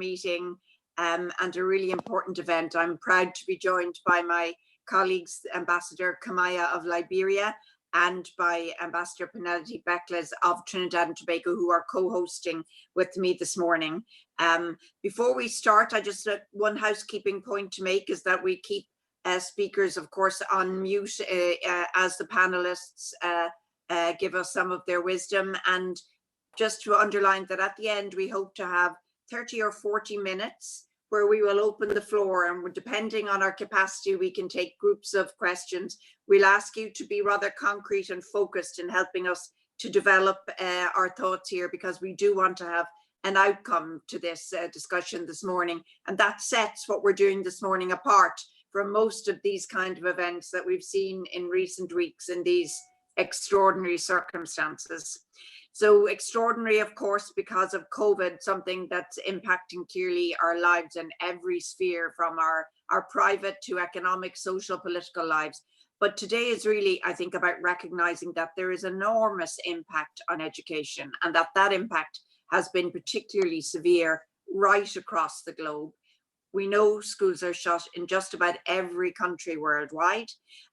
meeting and a really important event. I'm proud to be joined by my colleagues, Ambassador Kamaya of Liberia and by Ambassador Penelope Beckles of Trinidad and Tobago, who are co-hosting with me this morning. Before we start, I just one housekeeping point to make is that we keep speakers, of course, on mute as the panelists give us some of their wisdom. And just to underline that at the end, we hope to have 30 or 40 minutes where we will open the floor, and depending on our capacity, we can take groups of questions. We'll ask you to be rather concrete and focused in helping us to develop our thoughts here, because we do want to have an outcome to this discussion this morning. And that sets what we're doing this morning apart from most of these kind of events that we've seen in recent weeks in these extraordinary circumstances. So extraordinary, of course, because of COVID, something that's impacting clearly our lives in every sphere, from our private to economic, social, political lives. But today is really, I think, about recognizing that there is enormous impact on education, and that impact has been particularly severe right across the globe. We know schools are shut in just about every country worldwide,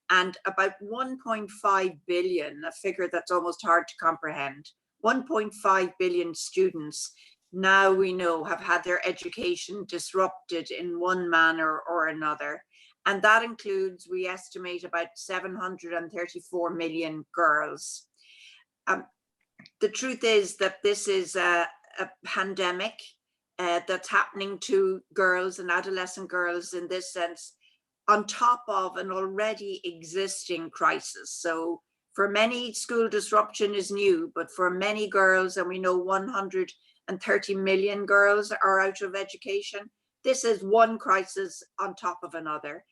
and about 1.5 billion, a figure that's almost hard to comprehend, 1.5 billion students now we know have had their education disrupted in one manner or another. And that includes, we estimate, about 734 million girls. The truth is that this is a pandemic that's happening to girls and adolescent girls in this sense, on top of an already existing crisis. So for many, school disruption is new, but for many girls, and we know 130 million girls are out of education, this is one crisis on top of another.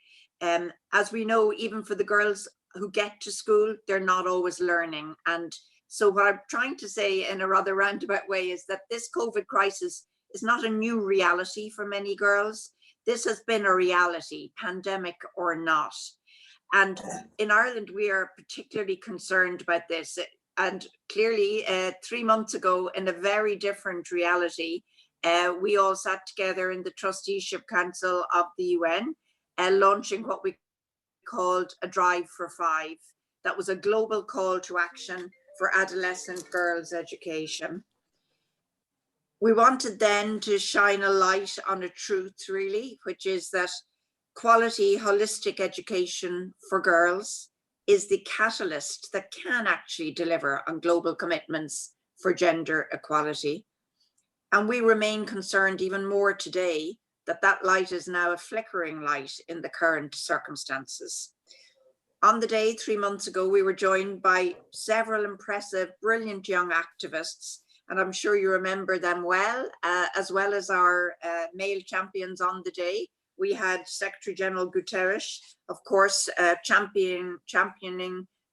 As we know, even for the girls who get to school, they're not always learning. And so what I'm trying to say in a rather roundabout way is that this COVID crisis is not a new reality for many girls. This has been a reality, pandemic or not. And in Ireland, we are particularly concerned about this. And clearly, 3 months ago, in a very different reality, we all sat together in the Trusteeship Council of the UN, launching what we called a Drive for Five. That was a global call to action for adolescent girls' education. We wanted then to shine a light on a truth, really, which is that quality, holistic education for girls is the catalyst that can actually deliver on global commitments for gender equality. And we remain concerned even more today that that light is now a flickering light in the current circumstances. On the day 3 months ago, we were joined by several impressive, brilliant young activists, and I'm sure you remember them well as our male champions on the day. We had Secretary General Guterres, of course, championing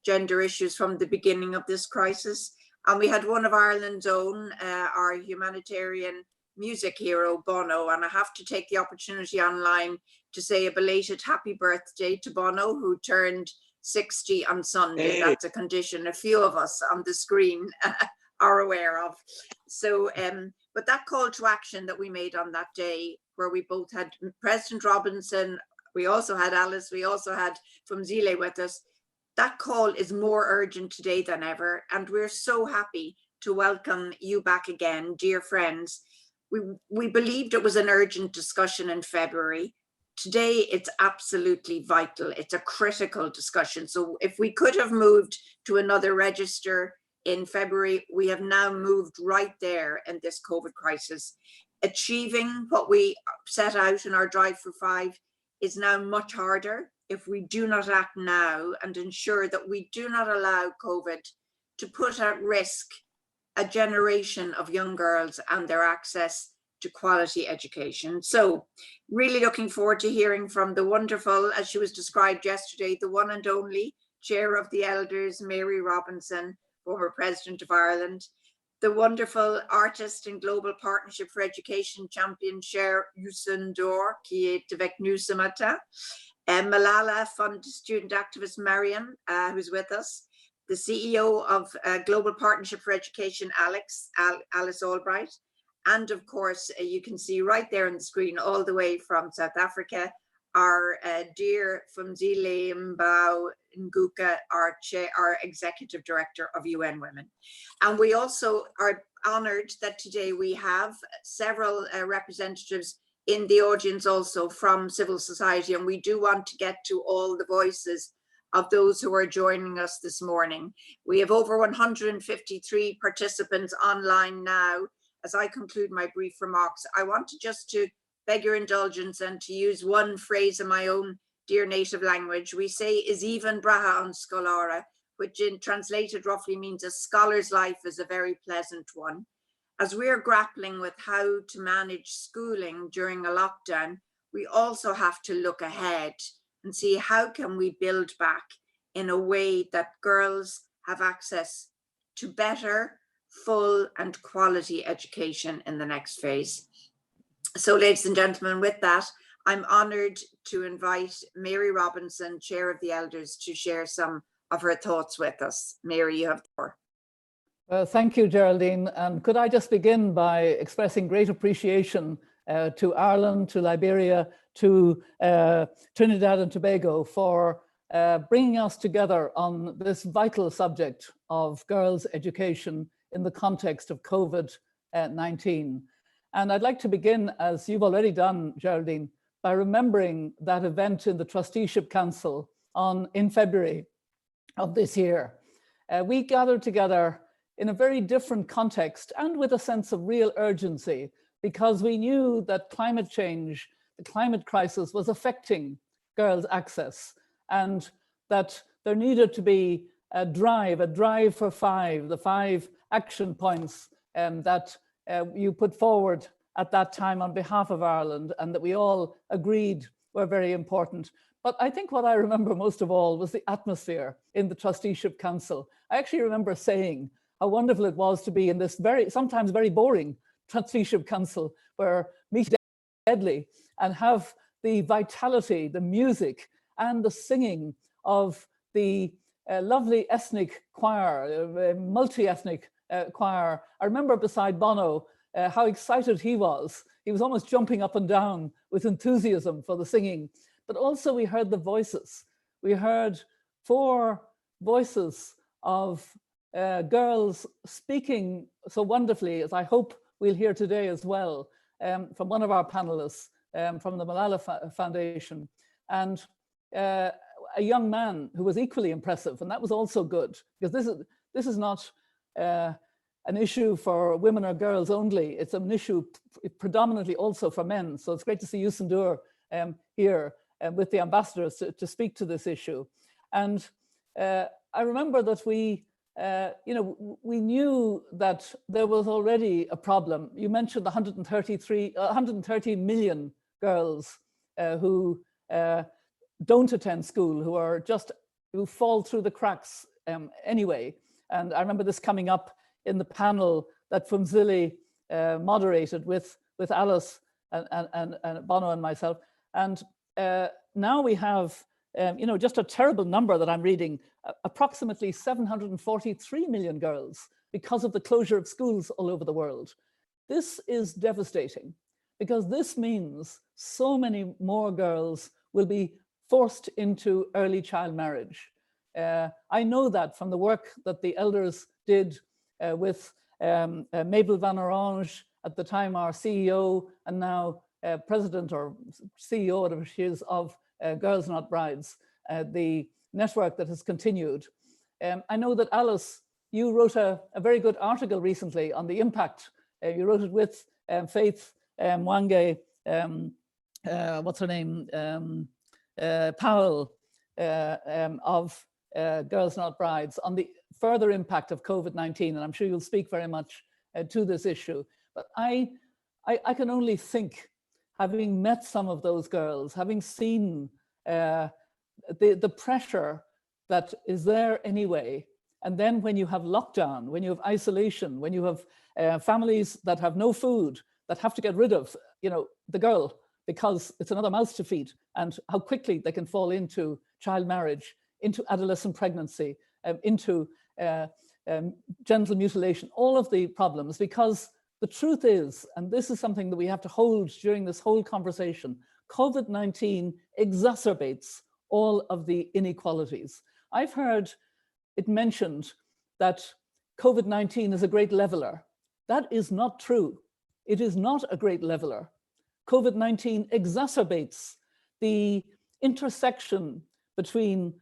gender issues from the beginning of this crisis. And we had one of Ireland's own, our humanitarian music hero, Bono. And I have to take the opportunity online to say a belated happy birthday to Bono, who turned 60 on Sunday. Hey. That's a condition a few of us on the screen are aware of. So, but that call to action that we made on that day, where we both had President Robinson, we also had Alice, we also had Phumzile with us, that call is more urgent today than ever. And we're so happy to welcome you back again, dear friends. We believed it was an urgent discussion in February. Today, it's absolutely vital. It's a critical discussion. So if we could have moved to another register in February, we have now moved right there in this COVID crisis. Achieving what we set out in our Drive for Five is now much harder if we do not act now and ensure that we do not allow COVID to put at risk a generation of young girls and their access to quality education. So really looking forward to hearing from the wonderful, as she was described yesterday, the one and only Chair of the Elders, Mary Robinson, former President of Ireland, the wonderful artist and Global Partnership for Education champion, Cher Youssou, qui est avec nous ce matin, Malala Fund student activist Mariam, who's with us, the CEO of Global Partnership for Education, Alice Albright, And of course, you can see right there on the screen, all the way from South Africa, our dear Phumzile Mlambo-Ngcuka, our Executive Director of UN Women. And we also are honored that today we have several representatives in the audience also from civil society, and we do want to get to all the voices of those who are joining us this morning. We have over 153 participants online now. As I conclude my brief remarks, I want to beg your indulgence and to use one phrase in my own dear native language. We say is even braha an scoláire, which in translated roughly means a scholar's life is a very pleasant one. As we're grappling with how to manage schooling during a lockdown, we also have to look ahead and see how can we build back in a way that girls have access to better, full and quality education in the next phase. So ladies and gentlemen, with that, I'm honoured to invite Mary Robinson, Chair of the Elders, to share some of her thoughts with us. Mary, you have the floor. Thank you, Geraldine. And could I just begin by expressing great appreciation to Ireland, to Liberia, to Trinidad and Tobago for bringing us together on this vital subject of girls' education in the context of COVID-19. And I'd like to begin, as you've already done, Geraldine, by remembering that event in the Trusteeship Council in February of this year. We gathered together in a very different context and with a sense of real urgency, because we knew that climate change, the climate crisis, was affecting girls' access, and that there needed to be a drive for five, the 5 action points that you put forward at that time on behalf of Ireland, and that we all agreed were very important. But I think what I remember most of all was the atmosphere in the Trusteeship Council. I actually remember saying how wonderful it was to be in this sometimes very boring Trusteeship Council, where meet deadly and have the vitality, the music and the singing of the lovely ethnic choir, multi-ethnic choir. I remember beside Bono how excited he was. He was almost jumping up and down with enthusiasm for the singing. But also we heard the voices. We heard 4 voices of girls speaking so wonderfully, as I hope we'll hear today as well, from one of our panelists from the Malala Foundation, and a young man who was equally impressive, and that was also good, because this is not an issue for women or girls only. It's an issue predominantly also for men. So it's great to see Youssou here with the ambassadors to speak to this issue. And I remember that we knew that there was already a problem. You mentioned the 130 million girls who don't attend school, who fall through the cracks anyway. And I remember this coming up in the panel that Phumzile moderated with Alice and Bono and myself. And now we have, just a terrible number that I'm reading, approximately 743 million girls because of the closure of schools all over the world. This is devastating, because this means so many more girls will be forced into early child marriage. I know that from the work that the elders did with Mabel Van Orange, at the time our CEO, and now president or CEO, whatever she is, of Girls Not Brides, the network that has continued. I know that Alice, you wrote a very good article recently on the impact. You wrote it with Faith Mwange, what's her name, Powell, of Girls Not Brides, on the further impact of COVID-19, and I'm sure you'll speak very much to this issue. But I can only think, having met some of those girls, having seen the pressure that is there anyway, and then when you have lockdown, when you have isolation, when you have families that have no food, that have to get rid of, the girl, because it's another mouth to feed, and how quickly they can fall into child marriage, into adolescent pregnancy, into genital mutilation, all of the problems, because The truth is, and this is something that we have to hold during this whole conversation, COVID-19 exacerbates all of the inequalities. I've heard it mentioned that COVID-19 is a great leveler. That is not true. It is not a great leveler. COVID-19 exacerbates the intersection between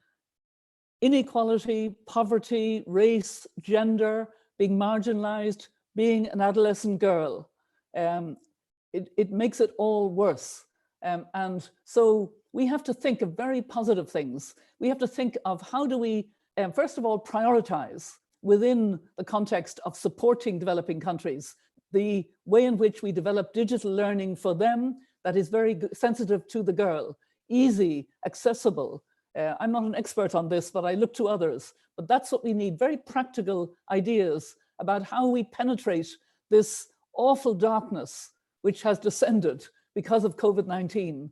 inequality, poverty, race, gender, being marginalized, being an adolescent girl. It makes it all worse. And so we have to think of very positive things. We have to think of how do we, first of all, prioritize within the context of supporting developing countries, the way in which we develop digital learning for them that is very sensitive to the girl, easy, accessible. I'm not an expert on this, but I look to others. But that's what we need, very practical ideas about how we penetrate this awful darkness which has descended because of COVID-19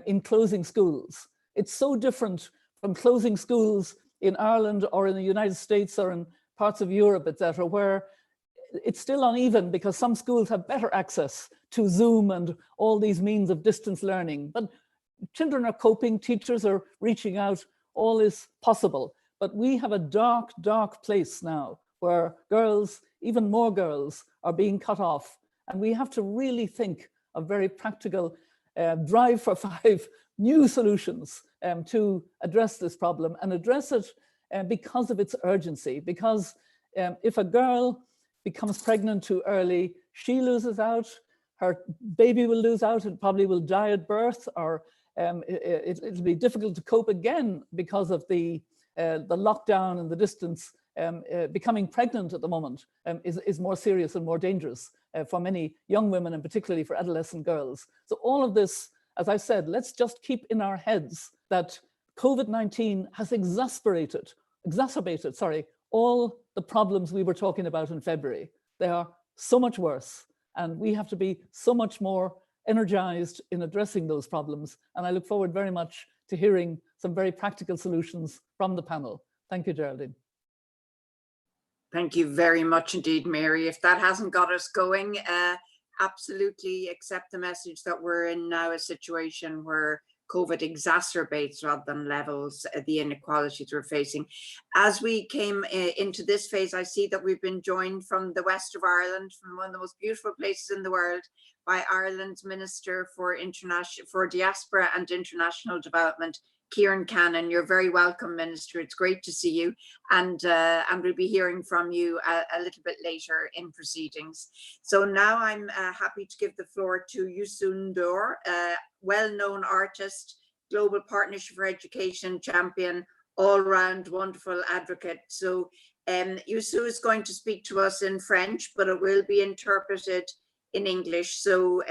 in closing schools. It's so different from closing schools in Ireland or in the United States or in parts of Europe, etc., where it's still uneven because some schools have better access to Zoom and all these means of distance learning. But children are coping, teachers are reaching out, all is possible. But we have a dark, dark place now where girls, even more girls, are being cut off. And we have to really think of very practical drive for 5 new solutions to address this problem and address it because of its urgency. Because if a girl becomes pregnant too early, she loses out, her baby will lose out, it probably will die at birth, or it'll be difficult to cope again because of the lockdown and the distance. Becoming pregnant at the moment is more serious and more dangerous for many young women and particularly for adolescent girls. So all of this, as I said, let's just keep in our heads that COVID-19 has exacerbated all the problems we were talking about in February. They are so much worse, and we have to be so much more energized in addressing those problems. And I look forward very much to hearing some very practical solutions from the panel. Thank you, Geraldine. Thank you very much indeed, Mary. If that hasn't got us going, absolutely accept the message that we're in now a situation where COVID exacerbates rather than levels the inequalities we're facing. As we came into this phase, I see that we've been joined from the west of Ireland, from one of the most beautiful places in the world, by Ireland's Minister for Diaspora and International Development, Kieran Cannon. You're very welcome, Minister. It's great to see you, and we'll be hearing from you a little bit later in proceedings. So now I'm happy to give the floor to Youssou, a well-known artist, global partnership for education champion, all-round wonderful advocate. So Youssou is going to speak to us in French, but it will be interpreted in English. So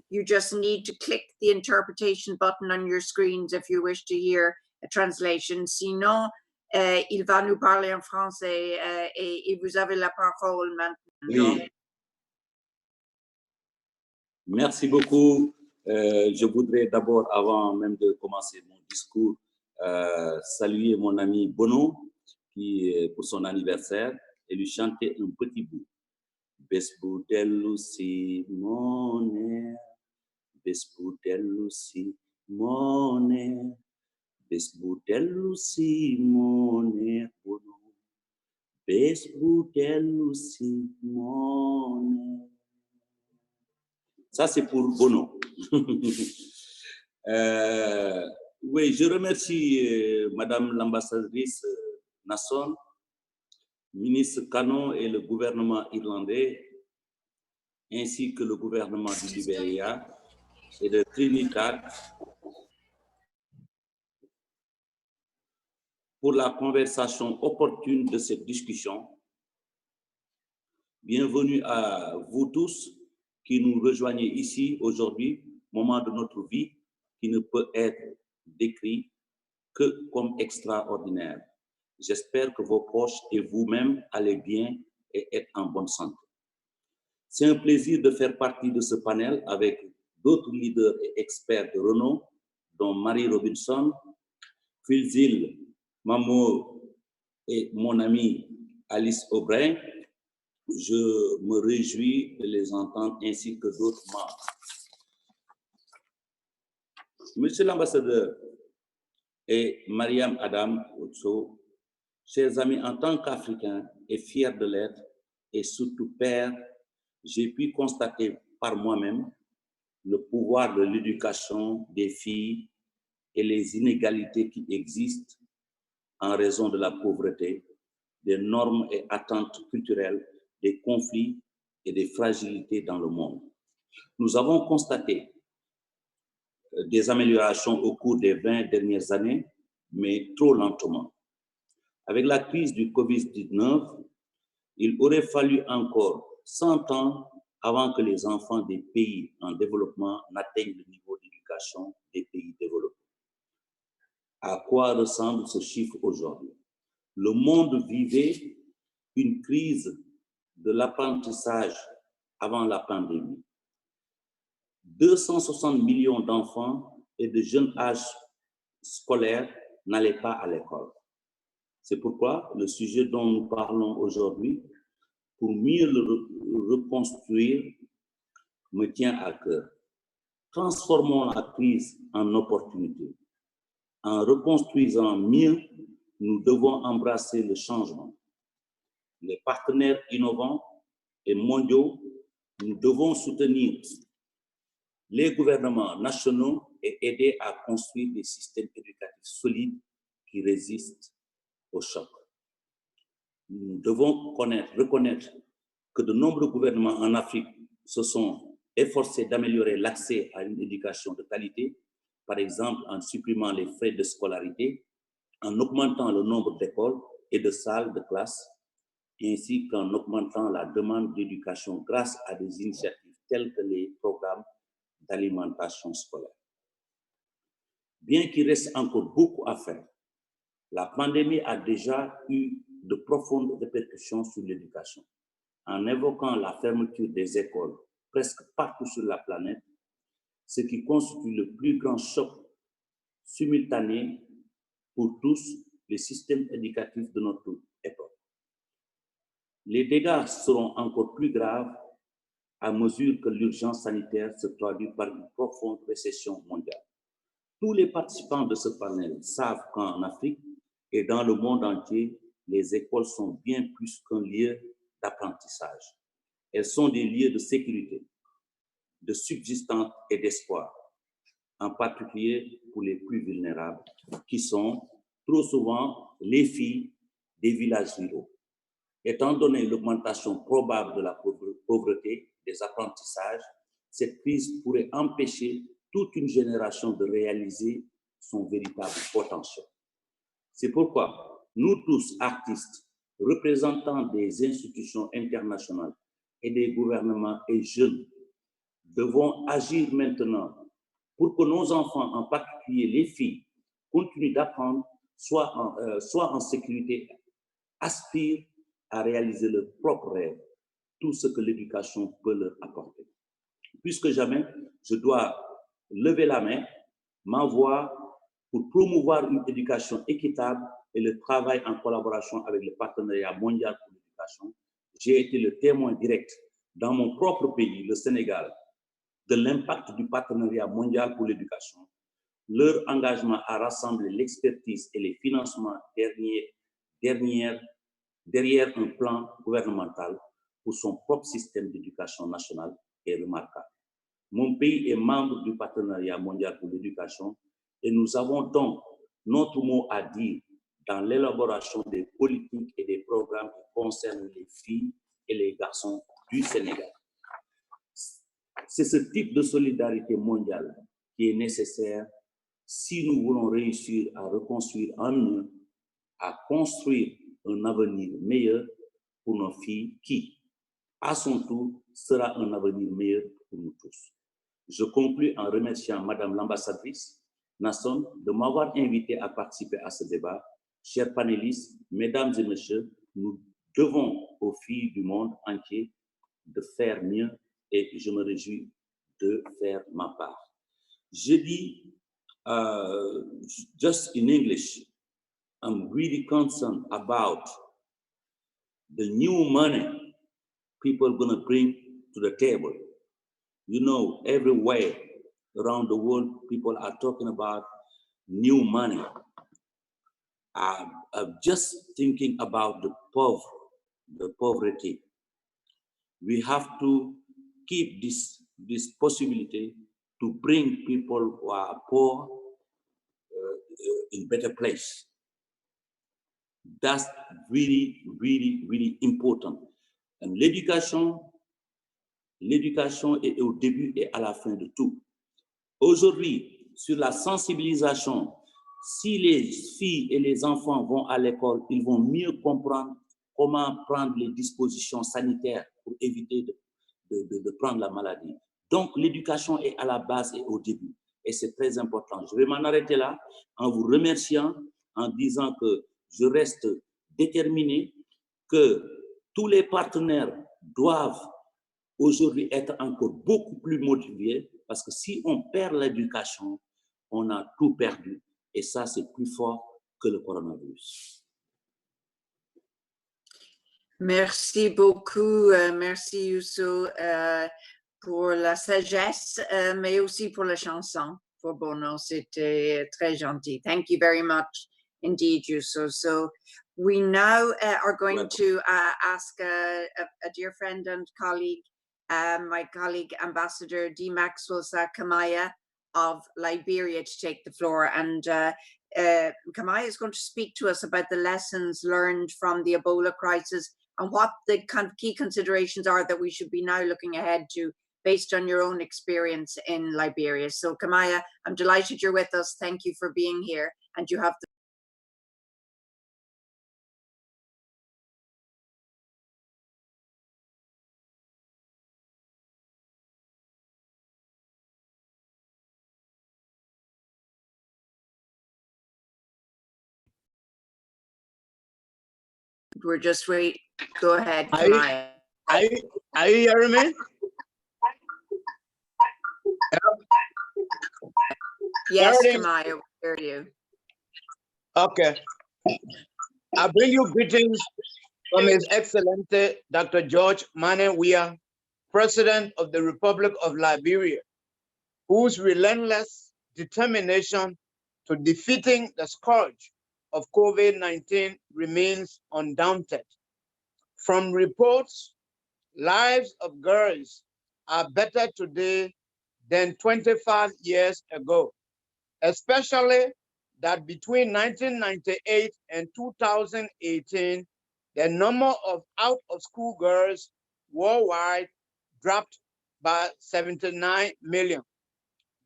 you just need to click the interpretation button on your screens if you wish to hear a translation. Sinon, il va nous parler en français et vous avez la parole maintenant. Oui. Merci beaucoup. Je voudrais d'abord, avant même de commencer mon discours, saluer mon ami Bono qui, pour son anniversaire, et lui chanter un petit bout. Besboudelou Simone, Besboudelou Simone, Besboudelou Simone, Besboudelou Simone. Ça, c'est pour Bono. Oui, je remercie Madame l'ambassadrice Nasson, ministre Canon et le gouvernement irlandais, ainsi que le gouvernement du Liberia et de Trinidad pour la conversation opportune de cette discussion. Bienvenue à vous tous qui nous rejoignez ici aujourd'hui, moment de notre vie qui ne peut être décrit que comme extraordinaire. J'espère que vos proches et vous-même allez bien et êtes en bonne santé. C'est un plaisir de faire partie de ce panel avec d'autres leaders et experts de renom, dont Marie Robinson, Phumzile, Mlambo et mon amie Alice O'Brien, je me réjouis de les entendre ainsi que d'autres membres. Monsieur l'ambassadeur et Mariam Adam Youssou, chers amis, en tant qu'Africain et fier de l'être et surtout père, j'ai pu constater par moi-même le pouvoir de l'éducation des filles et les inégalités qui existent en raison de la pauvreté, des normes et attentes culturelles, des conflits et des fragilités dans le monde. Nous avons constaté des améliorations au cours des 20 dernières années, mais trop lentement. Avec la crise du COVID-19, il aurait fallu encore 100 ans avant que les enfants des pays en développement n'atteignent le niveau d'éducation des pays développés. À quoi ressemble ce chiffre aujourd'hui? Le monde vivait une crise de l'apprentissage avant la pandémie. 260 millions d'enfants et de jeunes âges scolaires n'allaient pas à l'école. C'est pourquoi le sujet dont nous parlons aujourd'hui, pour mieux le reconstruire, me tient à cœur. Transformons la crise en opportunité. En reconstruisant mieux, nous devons embrasser le changement. Les partenaires innovants et mondiaux, nous devons soutenir les gouvernements nationaux et aider à construire des systèmes éducatifs solides qui résistent au choc. Nous devons reconnaître que de nombreux gouvernements en Afrique se sont efforcés d'améliorer l'accès à une éducation de qualité, par exemple en supprimant les frais de scolarité, en augmentant le nombre d'écoles et de salles de classe, ainsi qu'en augmentant la demande d'éducation grâce à des initiatives telles que les programmes d'alimentation scolaire. Bien qu'il reste encore beaucoup à faire, la pandémie a déjà eu de profondes répercussions sur l'éducation. En évoquant la fermeture des écoles presque partout sur la planète, ce qui constitue le plus grand choc simultané pour tous les systèmes éducatifs de notre époque. Les dégâts seront encore plus graves à mesure que l'urgence sanitaire se traduit par une profonde récession mondiale. Tous les participants de ce panel savent qu'en Afrique et dans le monde entier, les écoles sont bien plus qu'un lieu d'apprentissage. Elles sont des lieux de sécurité, de subsistance et d'espoir, en particulier pour les plus vulnérables, qui sont trop souvent les filles des villages ruraux. Étant donné l'augmentation probable de la pauvreté des apprentissages, cette crise pourrait empêcher toute une génération de réaliser son véritable potentiel. C'est pourquoi nous tous, artistes, représentants des institutions internationales et des gouvernements et jeunes, devons agir maintenant pour que nos enfants, en particulier les filles, continuent d'apprendre, soient en sécurité, aspirent à réaliser leurs propres rêves, tout ce que l'éducation peut leur apporter. Plus que jamais, je dois lever la main, ma voix, pour promouvoir une éducation équitable et le travail en collaboration avec le partenariat mondial pour l'éducation. J'ai été le témoin direct dans mon propre pays, le Sénégal, de l'impact du partenariat mondial pour l'éducation. Leur engagement à rassembler l'expertise et les financements derrière un plan gouvernemental pour son propre système d'éducation nationale est remarquable. Mon pays est membre du partenariat mondial pour l'éducation et nous avons donc notre mot à dire dans l'élaboration des politiques et des programmes qui concernent les filles et les garçons du Sénégal. C'est ce type de solidarité mondiale qui est nécessaire si nous voulons réussir à reconstruire en nous, à construire un avenir meilleur pour nos filles qui, à son tour, sera un avenir meilleur pour nous tous. Je conclus en remerciant Madame l'ambassadrice Nasson de m'avoir invité à participer à ce débat. Chers panélistes, mesdames et messieurs, nous devons aux filles du monde entier de faire mieux et je me réjouis de faire ma part. Je dis, just in English, I'm really concerned about the new money people gonna bring to the table. You know, everywhere around the world, people are talking about new money. I'm just thinking about the poverty. We have to keep this possibility to bring people who are poor in better place. That's really, really, really important. And l'éducation est au début et à la fin de tout. Aujourd'hui, sur la sensibilisation, si les filles et les enfants vont à l'école, ils vont mieux comprendre comment prendre les dispositions sanitaires pour éviter de prendre la maladie. Donc, l'éducation est à la base et au début. Et c'est très important. Je vais m'en arrêter là en vous remerciant, en disant que je reste déterminé, que tous les partenaires doivent aujourd'hui être encore beaucoup plus motivés, parce que si on perd l'éducation, on a tout perdu. Et ça, c'est plus fort que le coronavirus. Merci beaucoup. Merci Youssou pour la sagesse, mais aussi pour la chanson. Pour Bono, c'était très gentil. Thank you very much indeed, Youssou. So we now are going to ask a dear friend and colleague, my colleague, Ambassador D. Maxwell Kamaya of Liberia, to take the floor. And Kamaya is going to speak to us about the lessons learned from the Ebola crisis and what the kind of key considerations are that we should be now looking ahead to based on your own experience in Liberia. So Kamaya, I'm delighted you're with us. Thank you for being here. And you have the We're just wait. Go ahead, Kamaya. Are you hearing me? Yes, Kamaya, we hear you. Okay. I bring you greetings from His Excellency Dr. George Manneh Weah, President of the Republic of Liberia, whose relentless determination to defeating the scourge of COVID-19 remains undaunted. From reports, lives of girls are better today than 25 years ago, especially that between 1998 and 2018, the number of out-of-school girls worldwide dropped by 79 million.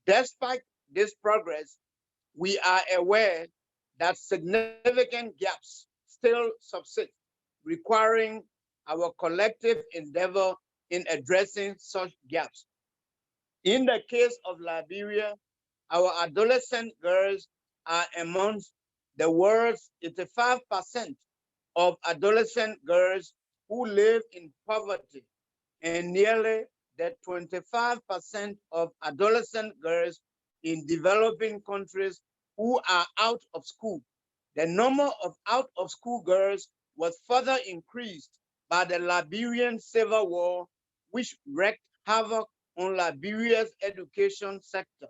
Despite this progress, we are aware that significant gaps still subsist, requiring our collective endeavor in addressing such gaps. In the case of Liberia, our adolescent girls are amongst the world's 85% of adolescent girls who live in poverty, and nearly the 25% of adolescent girls in developing countries who are out of school. The number of out-of-school girls was further increased by the Liberian Civil War, which wreaked havoc on Liberia's education sector.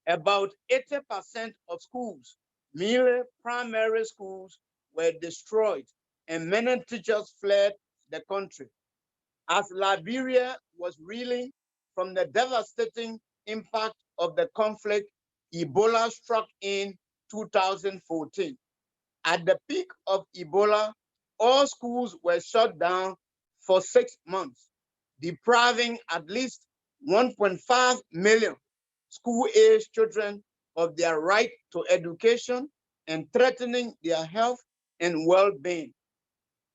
About 80% of schools, mainly primary schools, were destroyed, and many teachers fled the country. As Liberia was reeling from the devastating impact of the conflict, Ebola struck in 2014. At the peak of Ebola, all schools were shut down for 6 months, depriving at least 1.5 million school-aged children of their right to education and threatening their health and well-being.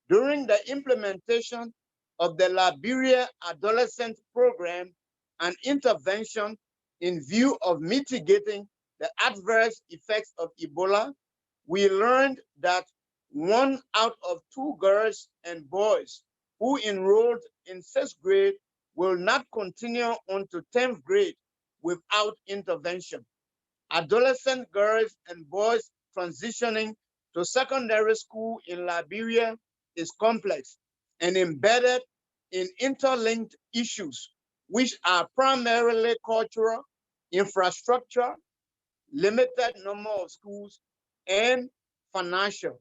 During the implementation of the Liberia Adolescent Program, an intervention in view of mitigating the adverse effects of Ebola, we learned that 1 out of 2 girls and boys who enrolled in 6th grade will not continue on to 10th grade without intervention. Adolescent girls and boys transitioning to secondary school in Liberia is complex and embedded in interlinked issues, which are primarily cultural, infrastructure, limited number of schools, and financial.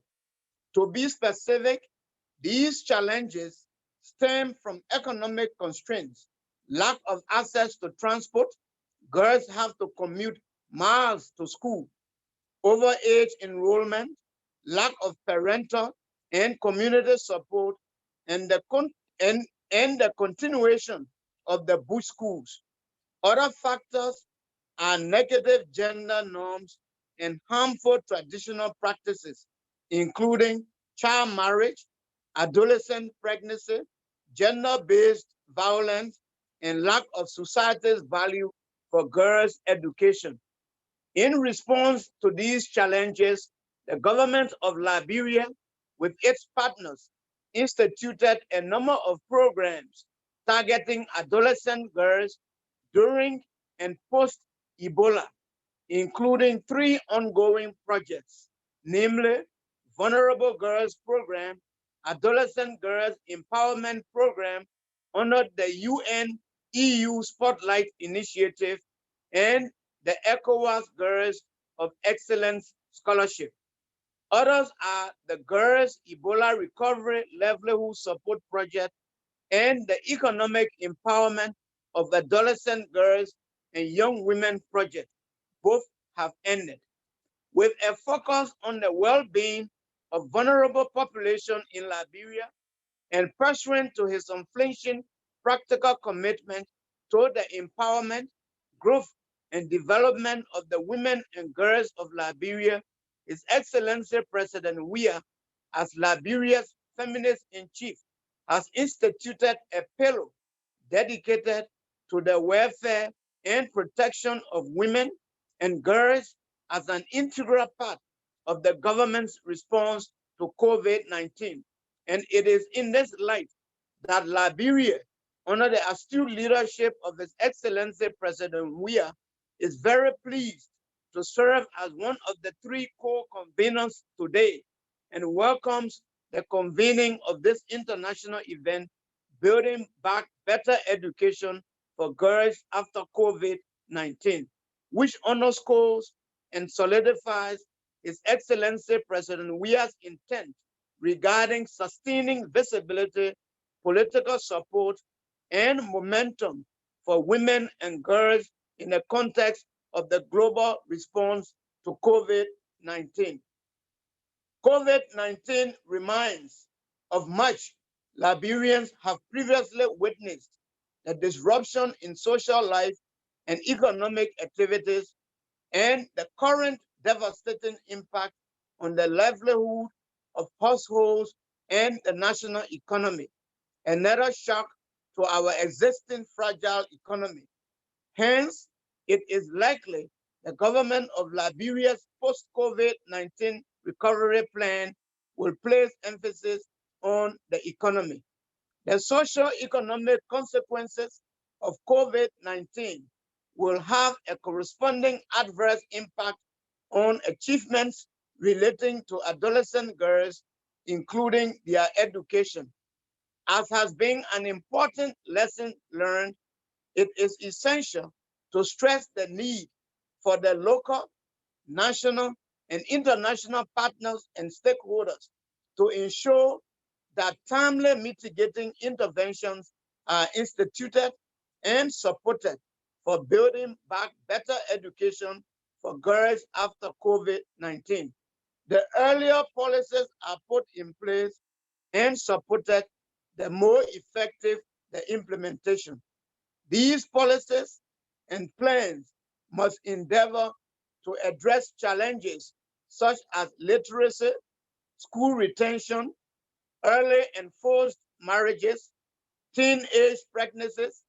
To be specific, these challenges stem from economic constraints, lack of access to transport, girls have to commute miles to school, overage enrollment, lack of parental and community support, and the continuation of the bush schools. Other factors are negative gender norms and harmful traditional practices, including child marriage, adolescent pregnancy, gender-based violence, and lack of society's value for girls' education. In response to these challenges, the government of Liberia, with its partners, instituted a number of programs targeting adolescent girls during and post-Ebola, including 3 ongoing projects, namely Vulnerable Girls Program, Adolescent Girls Empowerment Program under the UN EU Spotlight Initiative, and the ECOWAS Girls of Excellence Scholarship. Others are the Girls Ebola Recovery Livelihood Support Project and the Economic Empowerment of Adolescent Girls and Young Women Project. Both have ended. With a focus on the well-being of vulnerable population in Liberia and pursuant to his unflinching practical commitment to the empowerment, growth, and development of the women and girls of Liberia, His Excellency President Weah, as Liberia's feminist-in-chief, has instituted a pillar dedicated to the welfare and protection of women and girls as an integral part of the government's response to COVID-19. And it is in this light that Liberia, under the astute leadership of His Excellency President Weah, is very pleased to serve as one of the 3 co-conveners today and welcomes the convening of this international event, Building Back Better Education for Girls After COVID-19, which underscores and solidifies His Excellency President Weah's intent regarding sustaining visibility, political support, and momentum for women and girls in the context of the global response to COVID-19. COVID-19 reminds of much Liberians have previously witnessed: the disruption in social life and economic activities, and the current devastating impact on the livelihood of households and the national economy, another shock to our existing fragile economy. Hence, it is likely the government of Liberia's post-COVID-19 recovery plan will place emphasis on the economy. The socio-economic consequences of COVID-19 will have a corresponding adverse impact on achievements relating to adolescent girls, including their education. As has been an important lesson learned, it is essential to stress the need for the local, national, and international partners and stakeholders to ensure that timely mitigating interventions are instituted and supported for building back better education for girls after COVID-19. The earlier policies are put in place and supported, the more effective the implementation. These policies and plans must endeavor to address challenges such as literacy, school retention, early and forced marriages, teenage pregnancies,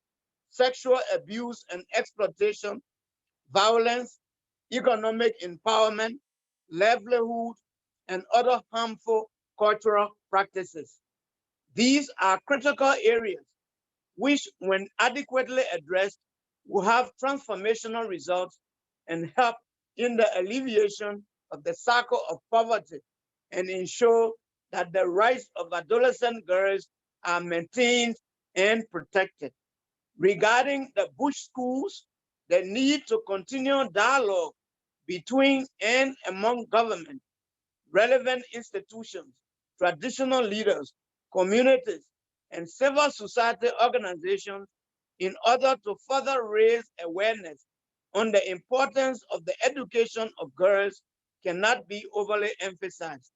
sexual abuse and exploitation, violence, economic empowerment, livelihood, and other harmful cultural practices. These are critical areas which, when adequately addressed, will have transformational results and help in the alleviation of the cycle of poverty and ensure that the rights of adolescent girls are maintained and protected. Regarding the bush schools, the need to continue dialogue between and among government, relevant institutions, traditional leaders, communities, and civil society organizations in order to further raise awareness on the importance of the education of girls cannot be overly emphasized.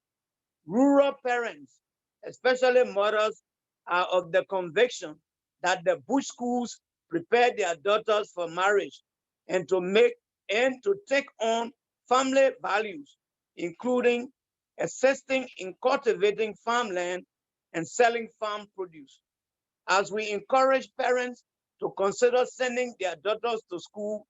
Rural parents, especially mothers, are of the conviction that the bush schools prepare their daughters for marriage and to take on family values, including assisting in cultivating farmland and selling farm produce. As we encourage parents to consider sending their daughters to school,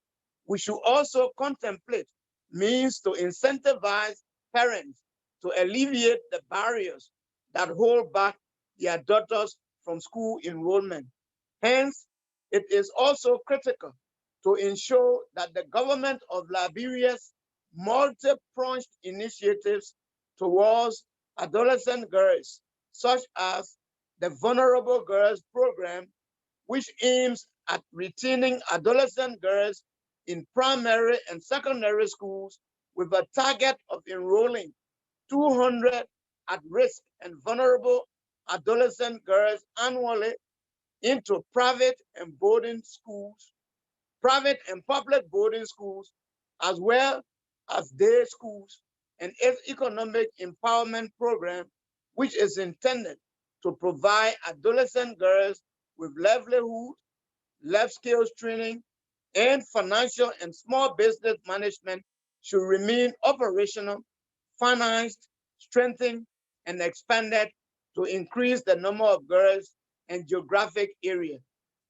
we should also contemplate means to incentivize parents to alleviate the barriers that hold back their daughters from school enrollment. Hence, it is also critical to ensure that the government of Liberia's multi-pronged initiatives towards adolescent girls, such as the Vulnerable Girls Program, which aims at retaining adolescent girls in primary and secondary schools with a target of enrolling 200 at-risk and vulnerable adolescent girls annually into private and public boarding schools, as well as day schools, and its economic empowerment program, which is intended to provide adolescent girls with livelihood, life skills training, and financial and small business management, should remain operational, financed, strengthened, and expanded to increase the number of girls and geographic area.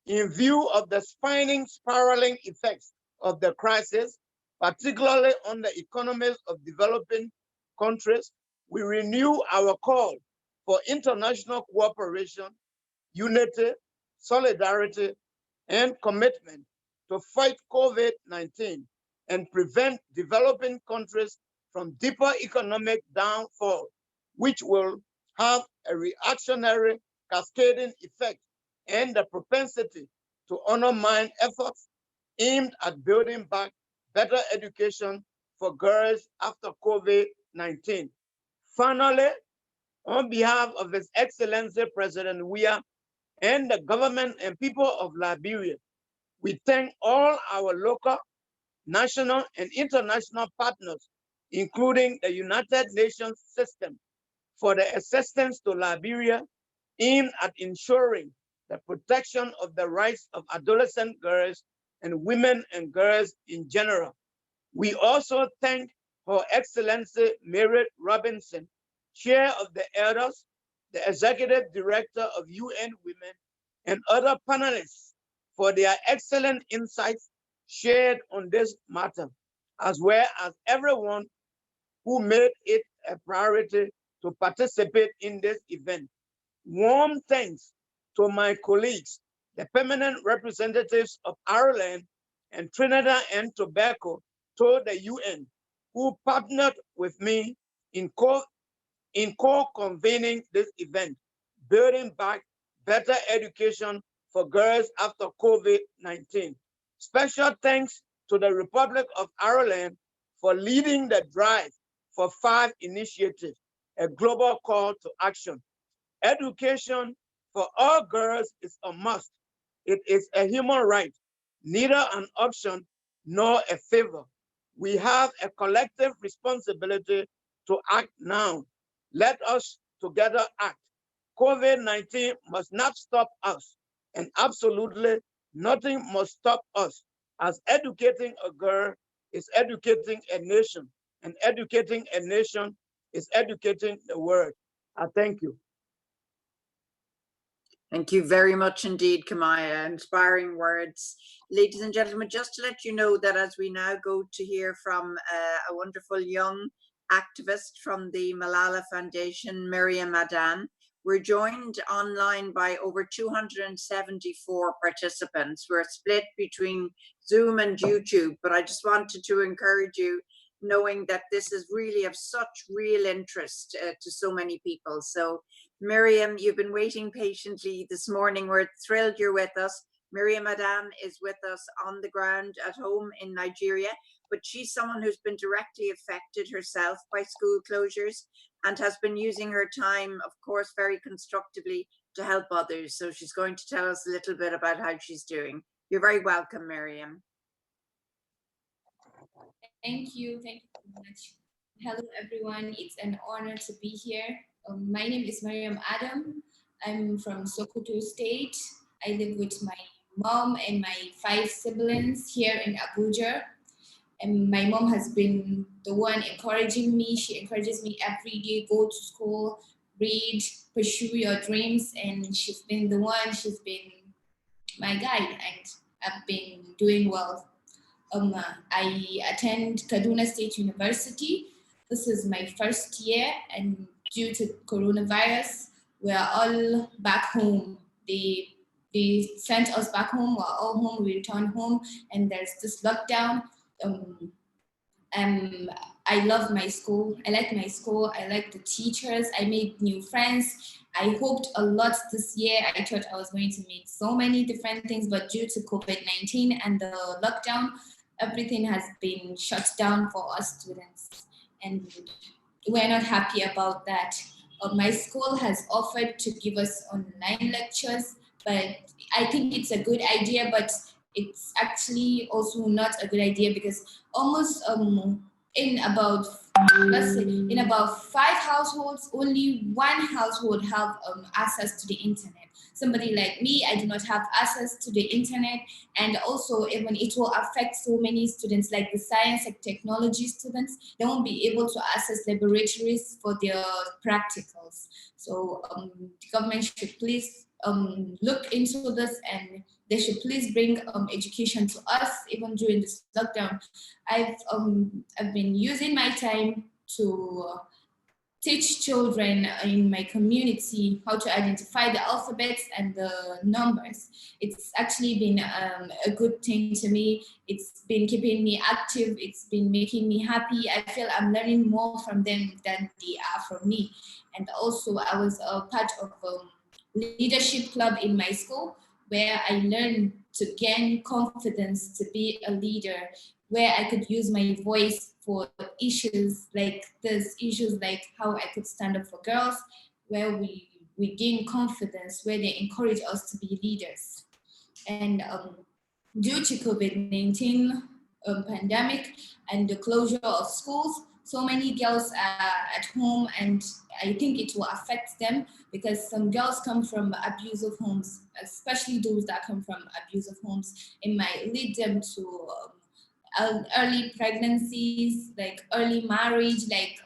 In view of the spiraling effects of the crisis, particularly on the economies of developing countries, we renew our call for international cooperation, unity, solidarity, and commitment to fight COVID-19 and prevent developing countries from deeper economic downfall, which will have a reactionary cascading effect and the propensity to undermine efforts aimed at building back better education for girls after COVID-19. Finally, on behalf of His Excellency President Weah and the government and people of Liberia, we thank all our local, national, and international partners, including the United Nations system, for the assistance to Liberia aimed at ensuring the protection of the rights of adolescent girls and women and girls in general. We also thank Her Excellency Mary Robinson, Chair of the Elders, the Executive Director of UN Women, and other panelists for their excellent insights shared on this matter, as well as everyone who made it a priority to participate in this event. Warm thanks to my colleagues, the permanent representatives of Ireland and Trinidad and Tobago to the UN, who partnered with me in co-convening this event, building back better education for girls after COVID-19. Special thanks to the Republic of Ireland for leading the drive for 5 initiatives, a global call to action. Education for all girls is a must. It is a human right, neither an option nor a favor. We have a collective responsibility to act now. Let us together act. COVID-19 must not stop us, and absolutely nothing must stop us, as educating a girl is educating a nation, and educating a nation is educating the world. I thank you. Thank you very much indeed, Kamaya. Inspiring words. Ladies and gentlemen, just to let you know that as we now go to hear from a wonderful young activist from the Malala Foundation, Mariam, we're joined online by over 274 participants. We're split between Zoom and YouTube, but I just wanted to encourage you, knowing that this is really of such real interest to so many people. So Mariam, you've been waiting patiently this morning. We're thrilled you're with us. Mariam Adam is with us on the ground at home in Nigeria, but she's someone who's been directly affected herself by school closures and has been using her time, of course, very constructively to help others. So she's going to tell us a little bit about how she's doing. You're very welcome, Mariam. Thank you so much. Hello, everyone. It's an honor to be here. My name is Mariam Adam. I'm from Sokoto State. I live with my mom and my 5 siblings here in Abuja. And my mom has been the one encouraging me. She encourages me every day, go to school, read, pursue your dreams. And she's been the one, she's been my guide, and I've been doing well. I attend Kaduna State University. This is my first year, and due to coronavirus, we're all back home. They sent us back home. We're all home. We returned home, and there's this lockdown. I love my school. I like my school. I like the teachers. I made new friends. I hoped a lot this year. I thought I was going to make so many different things, but due to COVID-19 and the lockdown, everything has been shut down for us students, and we're not happy about that. My school has offered to give us online lectures, but I think it's a good idea, but it's actually also not a good idea because almost in about, let's say, in about 5 households, only 1 household have access to the internet. Somebody like me, I do not have access to the internet, and also even it will affect so many students, like the science and technology students. They won't be able to access laboratories for their practicals. So the government should please look into this, and they should please bring education to us even during this lockdown. I've been using my time to teach children in my community how to identify the alphabets and the numbers. It's actually been a good thing to me. It's been keeping me active. It's been making me happy. I feel I'm learning more from them than they are from me. And also I was a part of a leadership club in my school where I learned to gain confidence to be a leader, where I could use my voice for issues like this, issues like how I could stand up for girls, where we gain confidence, where they encourage us to be leaders. And due to COVID-19 pandemic and the closure of schools, so many girls are at home, and I think it will affect them because some girls come from abusive homes, especially those that come from abusive homes. It might lead them to early pregnancies, like early marriage, like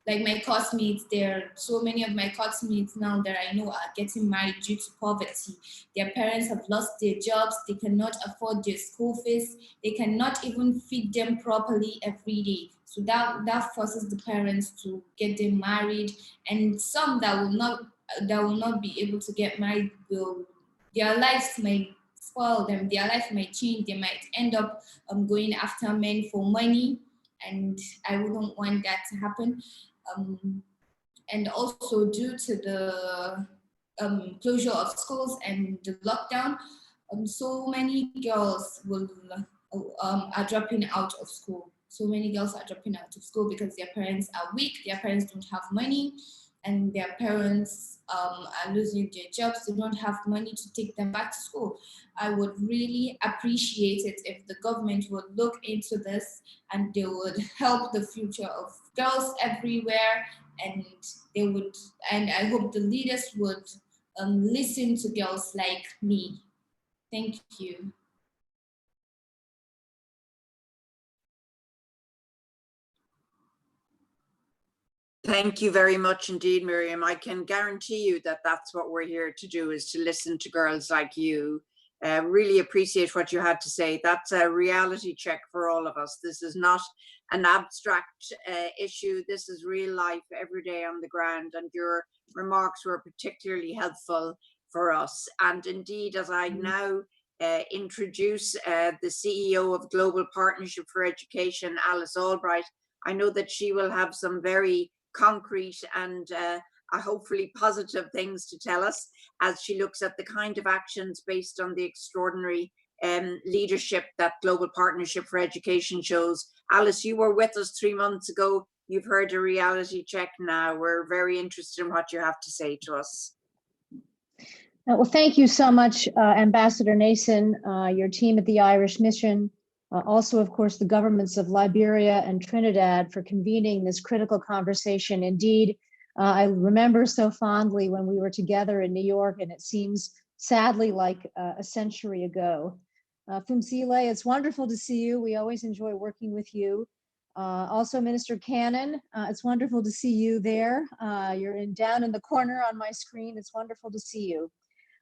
my classmates. There are so many of my classmates now that I know are getting married due to poverty. Their parents have lost their jobs. They cannot afford their school fees. They cannot even feed them properly every day. So that forces the parents to get them married, and some that will not be able to get married their lives might spoil them. Their life might change. They might end up going after men for money, and I wouldn't want that to happen. And also due to the closure of schools and the lockdown, so many girls are dropping out of school. So many girls are dropping out of school because their parents are weak, their parents don't have money, and their parents are losing their jobs. They don't have money to take them back to school. I would really appreciate it if the government would look into this and they would help the future of girls everywhere, and I hope the leaders would listen to girls like me. Thank you. Thank you very much indeed, Miriam. I can guarantee you that that's what we're here to do, is to listen to girls like you. Really appreciate what you had to say. That's a reality check for all of us. This is not an abstract issue. This is real life every day on the ground, and your remarks were particularly helpful for us. And indeed, as I now introduce the CEO of Global Partnership for Education, Alice Albright, I know that she will have some very concrete and hopefully positive things to tell us as she looks at the kind of actions based on the extraordinary leadership that Global Partnership for Education shows. Alice, you were with us 3 months ago. You've heard a reality check now. We're very interested in what you have to say to us. Well, thank you so much, Ambassador Nason, your team at the Irish Mission, also, of course, the governments of Liberia and Trinidad for convening this critical conversation. Indeed, I remember so fondly when we were together in New York, and it seems sadly like a century ago. Phumzile, it's wonderful to see you. We always enjoy working with you. Also, Minister Cannon, it's wonderful to see you there. You're down in the corner on my screen. It's wonderful to see you.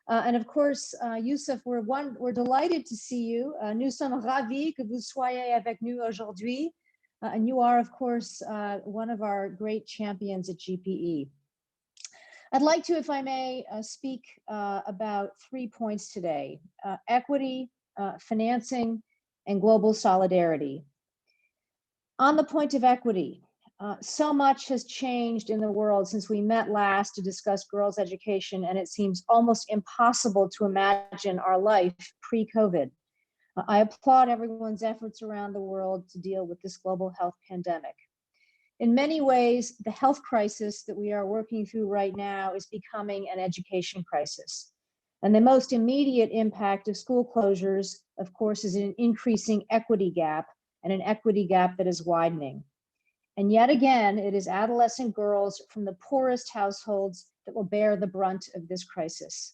And of course, Youssou, we're delighted to see you. Nous sommes ravis que vous soyez avec nous aujourd'hui. And you are, of course, one of our great champions at GPE. I'd like to, if I may, speak about 3 points today: equity, financing, and global solidarity. On the point of equity, so much has changed in the world since we met last to discuss girls' education, and it seems almost impossible to imagine our life pre-COVID. I applaud everyone's efforts around the world to deal with this global health pandemic. In many ways, the health crisis that we are working through right now is becoming an education crisis. And the most immediate impact of school closures, of course, is an increasing equity gap, and an equity gap that is widening. And yet again, it is adolescent girls from the poorest households that will bear the brunt of this crisis.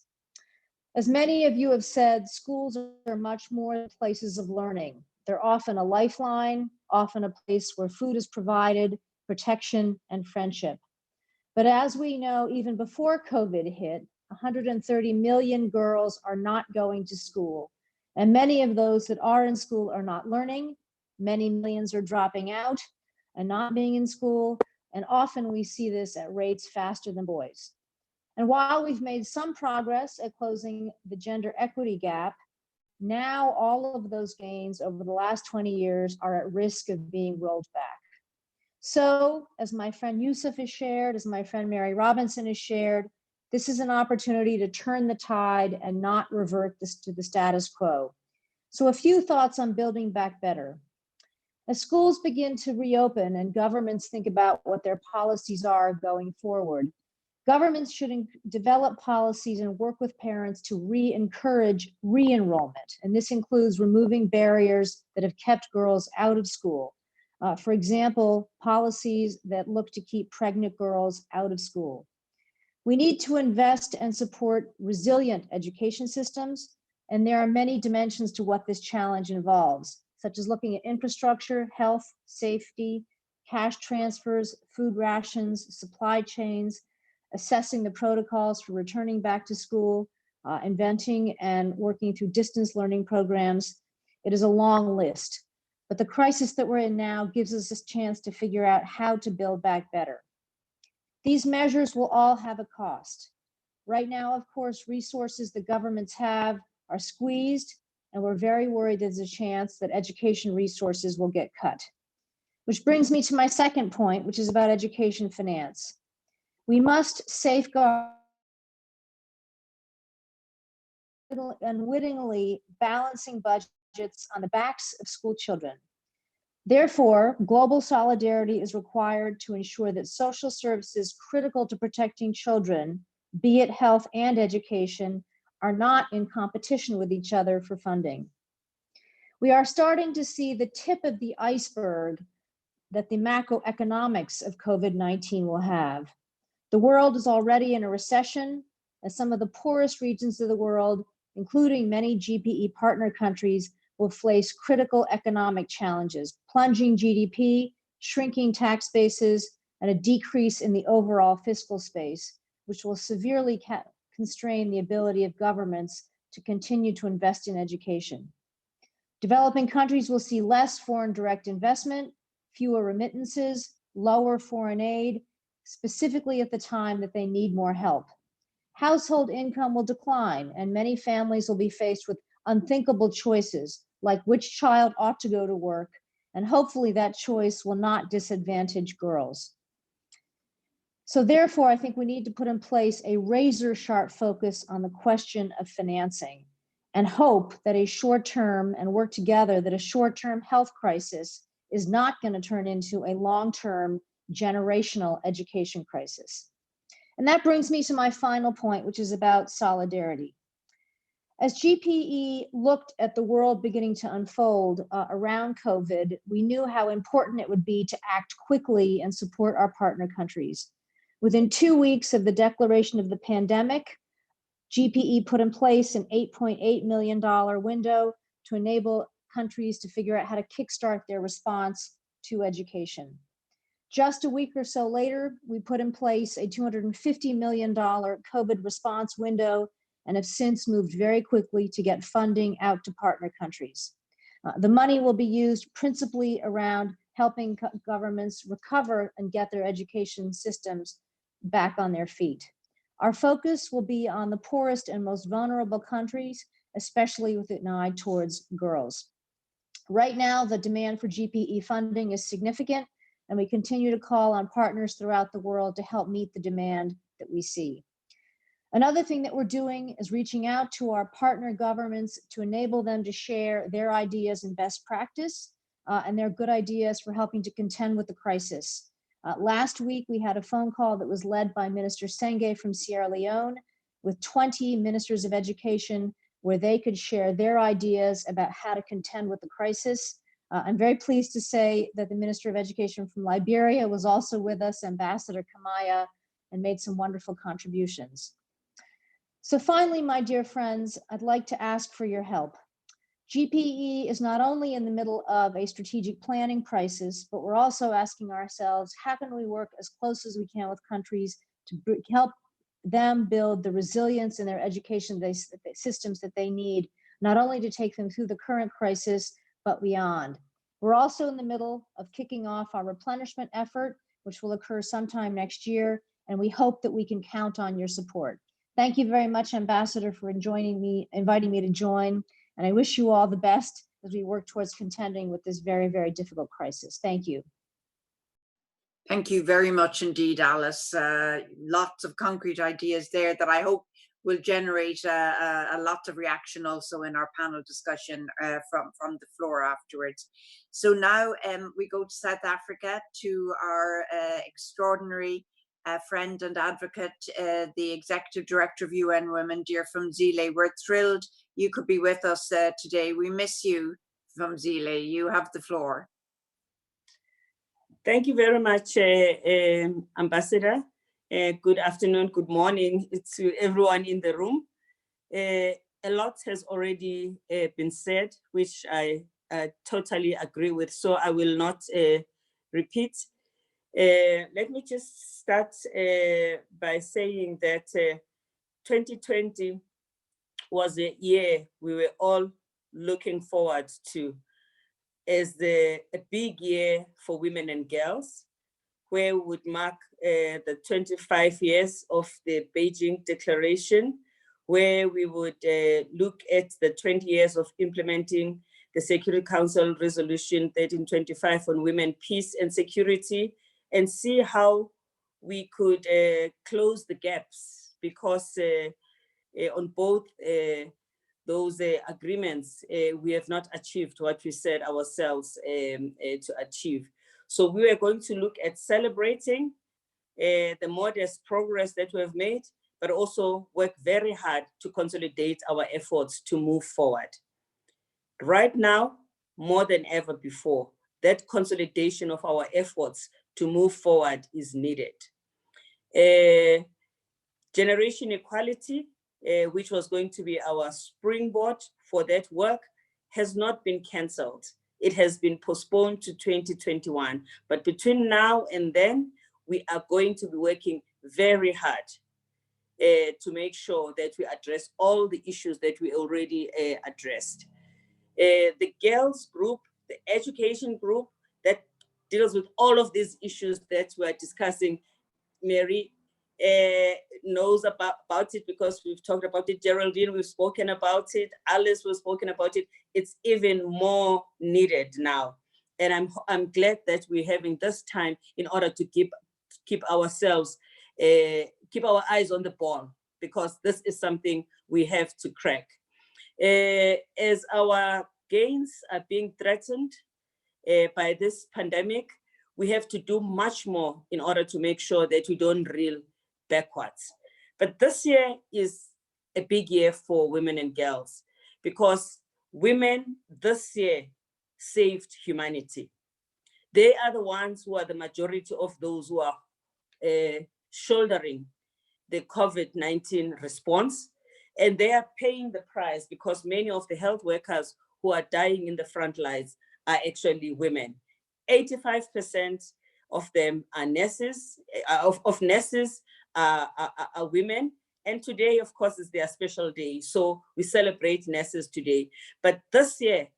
As many of you have said, schools are much more than places of learning. They're often a lifeline, often a place where food is provided, protection, and friendship. But as we know, even before COVID hit, 130 million girls are not going to school. And many of those that are in school are not learning. Many millions are dropping out and not being in school, and often we see this at rates faster than boys. And while we've made some progress at closing the gender equity gap, now all of those gains over the last 20 years are at risk of being rolled back. So, as my friend Youssou has shared, as my friend Mary Robinson has shared, this is an opportunity to turn the tide and not revert this to the status quo. So a few thoughts on building back better. As schools begin to reopen and governments think about what their policies are going forward, governments should develop policies and work with parents to encourage re-enrollment. And this includes removing barriers that have kept girls out of school. For example, policies that look to keep pregnant girls out of school. We need to invest and support resilient education systems, and there are many dimensions to what this challenge involves, such as looking at infrastructure, health, safety, cash transfers, food rations, supply chains, assessing the protocols for returning back to school, inventing and working through distance learning programs. It is a long list, but the crisis that we're in now gives us a chance to figure out how to build back better. These measures will all have a cost. Right now, of course, resources the governments have are squeezed, and we're very worried there's a chance that education resources will get cut. Which brings me to my second point, which is about education finance. We must safeguard unwittingly balancing budgets on the backs of school children. Therefore, global solidarity is required to ensure that social services critical to protecting children, be it health and education, are not in competition with each other for funding. We are starting to see the tip of the iceberg that the macroeconomics of COVID-19 will have. The world is already in a recession, as some of the poorest regions of the world, including many GPE partner countries, will face critical economic challenges, plunging GDP, shrinking tax bases, and a decrease in the overall fiscal space, which will severely constrain the ability of governments to continue to invest in education. Developing countries will see less foreign direct investment, fewer remittances, lower foreign aid, specifically at the time that they need more help. Household income will decline, and many families will be faced with unthinkable choices, like which child ought to go to work, and hopefully that choice will not disadvantage girls. So therefore, I think we need to put in place a razor-sharp focus on the question of financing and hope that a short-term, and work together that a short-term health crisis is not going to turn into a long-term generational education crisis. And that brings me to my final point, which is about solidarity. As GPE looked at the world beginning to unfold around COVID, we knew how important it would be to act quickly and support our partner countries. Within 2 weeks of the declaration of the pandemic, GPE put in place an $8.8 million window to enable countries to figure out how to kickstart their response to education. Just a week or so later, we put in place a $250 million COVID response window and have since moved very quickly to get funding out to partner countries. The money will be used principally around helping governments recover and get their education systems back on their feet. Our focus will be on the poorest and most vulnerable countries, especially with an eye towards girls. Right now, the demand for GPE funding is significant, and we continue to call on partners throughout the world to help meet the demand that we see. Another thing that we're doing is reaching out to our partner governments to enable them to share their ideas and best practice and their good ideas for helping to contend with the crisis. Last week, we had a phone call that was led by Minister Senge from Sierra Leone with 20 ministers of education where they could share their ideas about how to contend with the crisis. I'm very pleased to say that the Minister of Education from Liberia was also with us, Ambassador Kamaya, and made some wonderful contributions. So finally, my dear friends, I'd like to ask for your help. GPE is not only in the middle of a strategic planning crisis, but we're also asking ourselves, how can we work as close as we can with countries to help them build the resilience in their education systems that they need, not only to take them through the current crisis, but beyond. We're also in the middle of kicking off our replenishment effort, which will occur sometime next year, and we hope that we can count on your support. Thank you very much, Ambassador, for inviting me to join, and I wish you all the best as we work towards contending with this very, very difficult crisis. Thank you. Thank you very much indeed, Alice. Lots of concrete ideas there that I hope will generate a lot of reaction also in our panel discussion from the floor afterwards. So now we go to South Africa to our extraordinary friend and advocate, the Executive Director of UN Women, dear Phumzile. We're thrilled you could be with us today. We miss you, Phumzile. You have the floor. Thank you very much, Ambassador. Good afternoon, good morning to everyone in the room. A lot has already been said, which I totally agree with, so I will not repeat. Let me just start by saying that 2020 was a year we were all looking forward to as a big year for women and girls, where we would mark the 25 years of the Beijing Declaration, where we would look at the 20 years of implementing the Security Council Resolution 1325 on women, peace and security, and see how we could close the gaps, because on both those agreements, we have not achieved what we said ourselves to achieve. So we are going to look at celebrating the modest progress that we have made, but also work very hard to consolidate our efforts to move forward. Right now, more than ever before, that consolidation of our efforts to move forward is needed. Generation equality, which was going to be our springboard for that work, has not been cancelled. It has been postponed to 2021. But between now and then, we are going to be working very hard to make sure that we address all the issues that we already addressed. The girls group, the education group that deals with all of these issues that we're discussing, Mary knows about it because we've talked about it. Geraldine, we've spoken about it. Alice, we've spoken about it. It's even more needed now. And I'm glad that we're having this time in order to keep ourselves keep our eyes on the ball, because this is something we have to crack. As our gains are being threatened by this pandemic, we have to do much more in order to make sure that we don't reel backwards. But this year is a big year for women and girls, because women this year saved humanity. They are the ones who are the majority of those who are shouldering the COVID-19 response, and they are paying the price, because many of the health workers who are dying in the front lines are actually women. 85% of them are nurses, of nurses are women. And today, of course, is their special day. So we celebrate nurses today. But this year,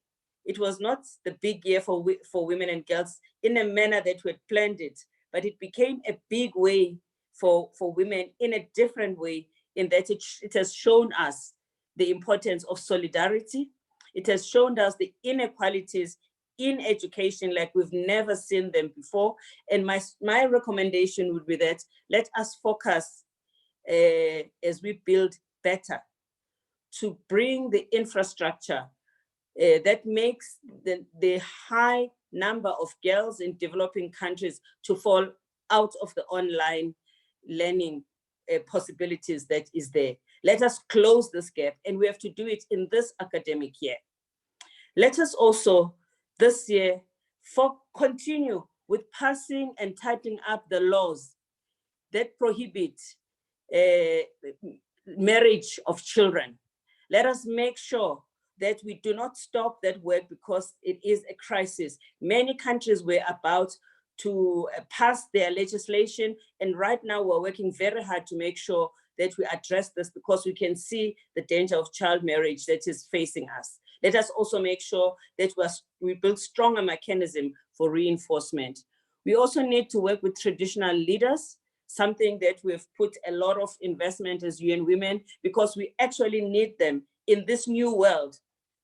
it was not the big year for women and girls in a manner that we had planned it, but it became a big way for women in a different way, in that it has shown us the importance of solidarity. It has shown us the inequalities in education like we've never seen them before. And my recommendation would be that let us focus as we build better to bring the infrastructure that makes the high number of girls in developing countries to fall out of the online learning possibilities that is there. Let us close this gap, and we have to do it in this academic year. Let us also this year continue with passing and tightening up the laws that prohibit marriage of children. Let us make sure that we do not stop that work, because it is a crisis. Many countries were about to pass their legislation, and right now we're working very hard to make sure that we address this, because we can see the danger of child marriage that is facing us. Let us also make sure that we build stronger mechanism for reinforcement. We also need to work with traditional leaders, something that we've put a lot of investment as UN Women, because we actually need them in this new world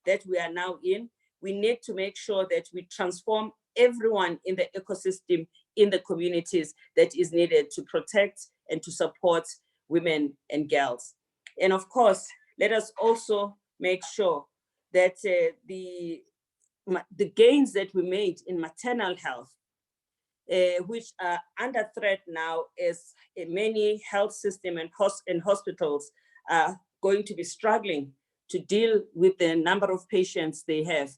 that we are now in. We need to make sure that we transform everyone in the ecosystem, in the communities that is needed to protect and to support women and girls. And of course, let us also make sure that the gains that we made in maternal health, which are under threat now, as many health systems and hospitals are going to be struggling to deal with the number of patients they have.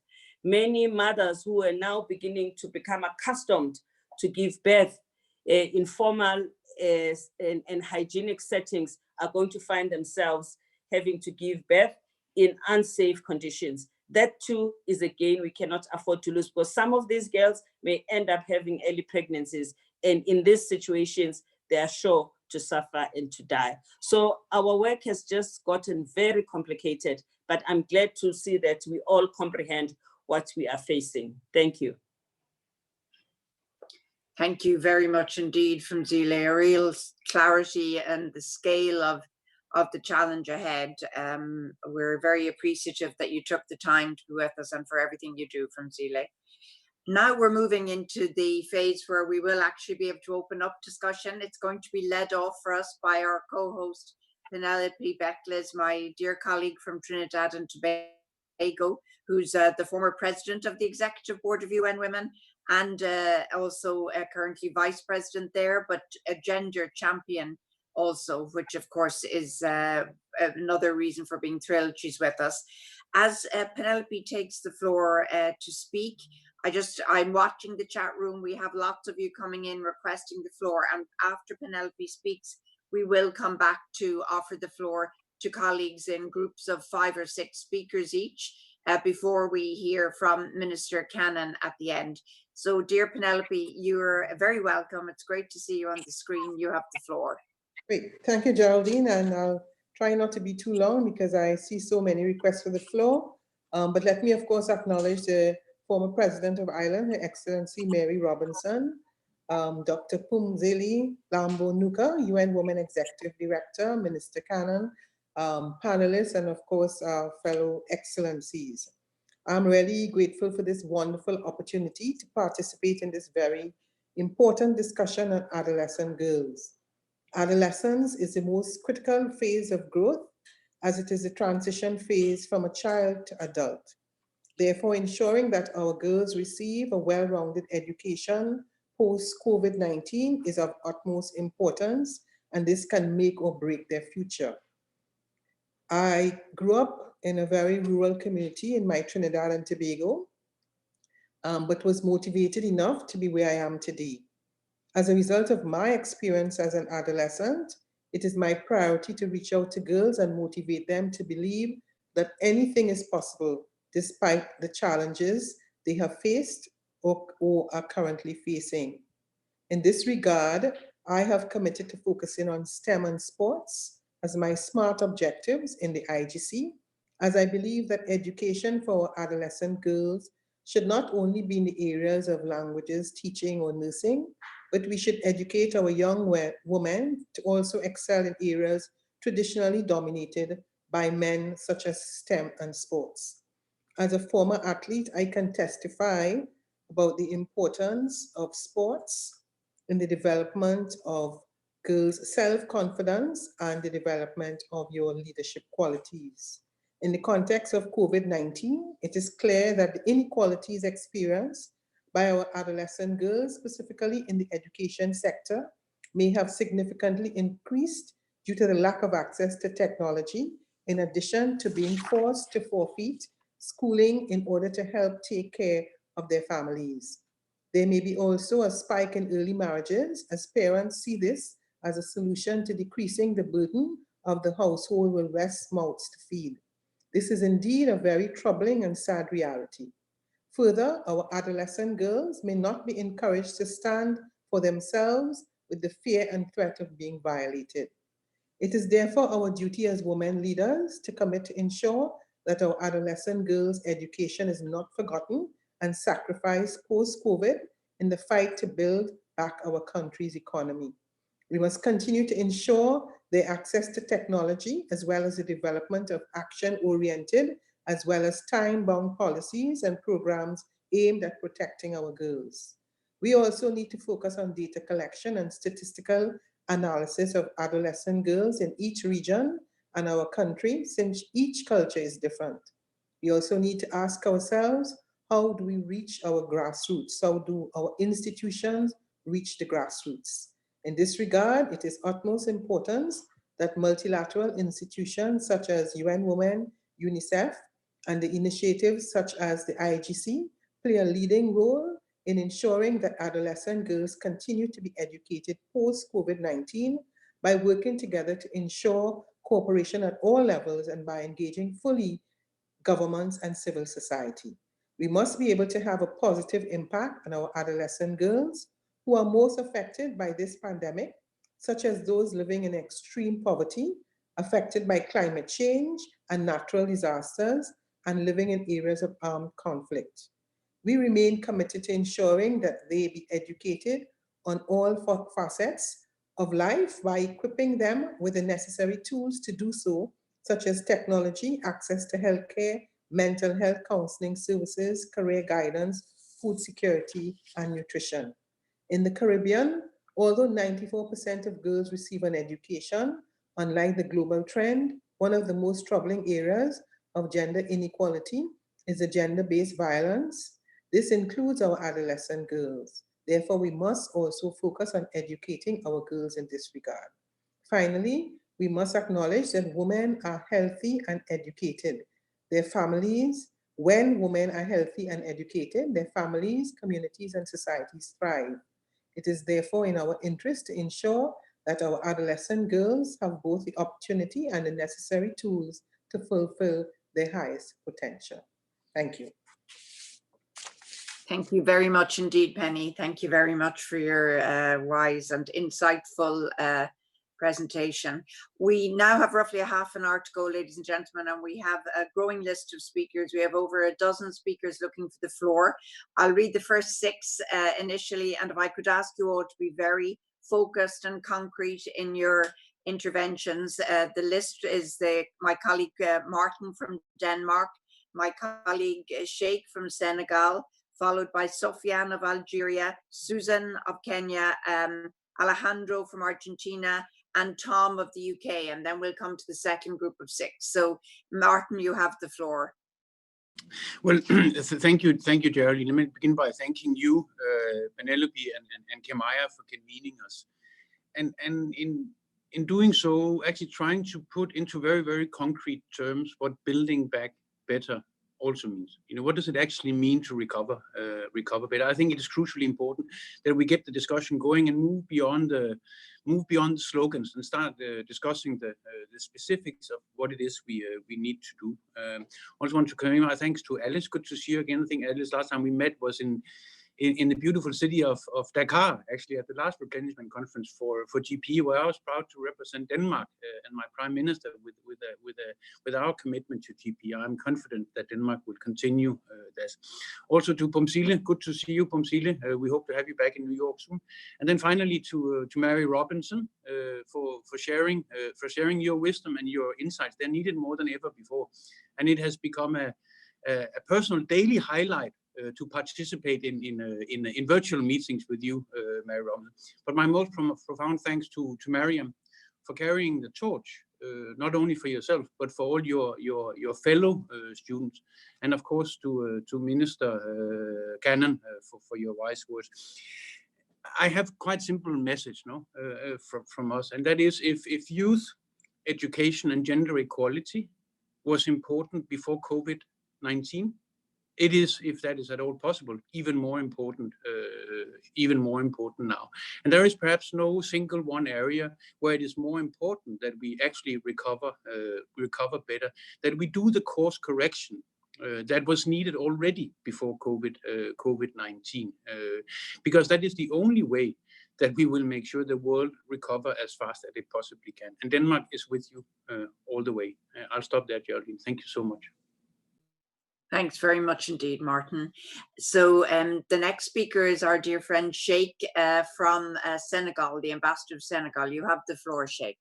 Many mothers who are now beginning to become accustomed to give birth in formal and hygienic settings are going to find themselves having to give birth in unsafe conditions. That too is a gain we cannot afford to lose, because some of these girls may end up having early pregnancies, and in these situations, they are sure to suffer and to die. So our work has just gotten very complicated, but I'm glad to see that we all comprehend what we are facing. Thank you. Thank you very much indeed, Phumzile. A real clarity and the scale of the challenge ahead. We're very appreciative that you took the time to be with us and for everything you do, Phumzile. Now we're moving into the phase where we will actually be able to open up discussion. It's going to be led off for us by our co-host, Penelope Beckles, my dear colleague from Trinidad and Tobago, who's the former president of the Executive Board of UN Women, and also currently vice president there, but a gender champion also, which of course is another reason for being thrilled she's with us. As Penelope takes the floor to speak, I'm watching the chat room. We have lots of you coming in requesting the floor, and after Penelope speaks, we will come back to offer the floor to colleagues in groups of 5 or 6 speakers each before we hear from Minister Cannon at the end. So dear Penelope, you're very welcome. It's great to see you on the screen. You have the floor. Great, thank you, Geraldine, and I'll try not to be too long because I see so many requests for the floor. But let me, of course, acknowledge the former President of Ireland, Her Excellency Mary Robinson, Dr. Phumzile Mlambo-Ngcuka, UN Women Executive Director, Minister Cannon, panelists, and of course, our fellow excellencies. I'm really grateful for this wonderful opportunity to participate in this very important discussion on adolescent girls. Adolescence is the most critical phase of growth, as it is the transition phase from a child to adult. Therefore, ensuring that our girls receive a well-rounded education post-COVID-19 is of utmost importance, and this can make or break their future. I grew up in a very rural community in my Trinidad and Tobago, but was motivated enough to be where I am today. As a result of my experience as an adolescent, it is my priority to reach out to girls and motivate them to believe that anything is possible despite the challenges they have faced or are currently facing. In this regard, I have committed to focusing on STEM and sports as my SMART objectives in the IGC, as I believe that education for our adolescent girls should not only be in the areas of languages, teaching, or nursing, but we should educate our young women to also excel in areas traditionally dominated by men, such as STEM and sports. As a former athlete, I can testify about the importance of sports in the development of girls' self-confidence and the development of your leadership qualities. In the context of COVID-19, it is clear that the inequalities experienced by our adolescent girls, specifically in the education sector, may have significantly increased due to the lack of access to technology, in addition to being forced to forfeit schooling in order to help take care of their families. There may be also a spike in early marriages, as parents see this as a solution to decreasing the burden of the household with less mouths to feed. This is indeed a very troubling and sad reality. Further, our adolescent girls may not be encouraged to stand for themselves with the fear and threat of being violated. It is therefore our duty as women leaders to commit to ensure that our adolescent girls' education is not forgotten and sacrificed post-COVID in the fight to build back our country's economy. We must continue to ensure their access to technology, as well as the development of action-oriented, as well as time-bound policies and programs aimed at protecting our girls. We also need to focus on data collection and statistical analysis of adolescent girls in each region and our country, since each culture is different. We also need to ask ourselves, how do we reach our grassroots? How do our institutions reach the grassroots? In this regard, it is utmost importance that multilateral institutions such as UN Women, UNICEF, and the initiatives such as the IGC play a leading role in ensuring that adolescent girls continue to be educated post-COVID-19 by working together to ensure cooperation at all levels and by engaging fully governments and civil society. We must be able to have a positive impact on our adolescent girls who are most affected by this pandemic, such as those living in extreme poverty, affected by climate change and natural disasters, and living in areas of armed conflict. We remain committed to ensuring that they be educated on all facets of life by equipping them with the necessary tools to do so, such as technology, access to healthcare, mental health counseling services, career guidance, food security, and nutrition. In the Caribbean, although 94% of girls receive an education, unlike the global trend, one of the most troubling areas of gender inequality is the gender-based violence. This includes our adolescent girls. Therefore, we must also focus on educating our girls in this regard. Finally, we must acknowledge that women are healthy and educated. Their families, when women are healthy and educated, their families, communities, and societies thrive. It is therefore in our interest to ensure that our adolescent girls have both the opportunity and the necessary tools to fulfill their highest potential. Thank you. Thank you very much indeed, Penny. Thank you very much for your wise and insightful presentation. We now have roughly a half an hour to go, ladies and gentlemen, and we have a growing list of speakers. We have over a dozen speakers looking for the floor. I'll read the first 6 initially, and if I could ask you all to be very focused and concrete in your interventions. The list is my colleague Martin from Denmark, my colleague Sheikh from Senegal, followed by Sofiane of Algeria, Susan of Kenya, Alejandro from Argentina, and Tom of the UK, and then we'll come to the second group of 6. So Martin, you have the floor. Well, thank you, Geraldine. Let me begin by thanking you, Penelope and Kemaya, for convening us. And in doing so, actually trying to put into very, very concrete terms what building back better also means. You know, what does it actually mean to recover better? I think it is crucially important that we get the discussion going and move beyond the slogans and start discussing the specifics of what it is we need to do. Also want to convey my thanks to Alice. Good to see you again. I think Alice, last time we met was in the beautiful city of Dakar, actually at the last replenishment conference for GP, where I was proud to represent Denmark and my Prime Minister with our commitment to GP. I'm confident that Denmark will continue this. Also to Phumzile, good to see you, Phumzile. We hope to have you back in New York soon. And then finally to Mary Robinson for sharing your wisdom and your insights. They're needed more than ever before, and it has become a personal daily highlight to participate in virtual meetings with you, Mary Robinson. But my most profound thanks to Mariam for carrying the torch, not only for yourself, but for all your fellow students. And of course to Minister Cannon for your wise words. I have quite simple message from us, and that is if youth education and gender equality was important before COVID-19, it is, if that is at all possible, even more important now. And there is perhaps no single one area where it is more important that we actually recover better, that we do the course correction that was needed already before COVID-19, because that is the only way that we will make sure the world recover as fast as it possibly can. And Denmark is with you all the way. I'll stop there, Geraldine. Thank you so much. Thanks very much indeed, Martin. So the next speaker is our dear friend Sheikh from Senegal, the ambassador of Senegal. You have the floor, Sheikh.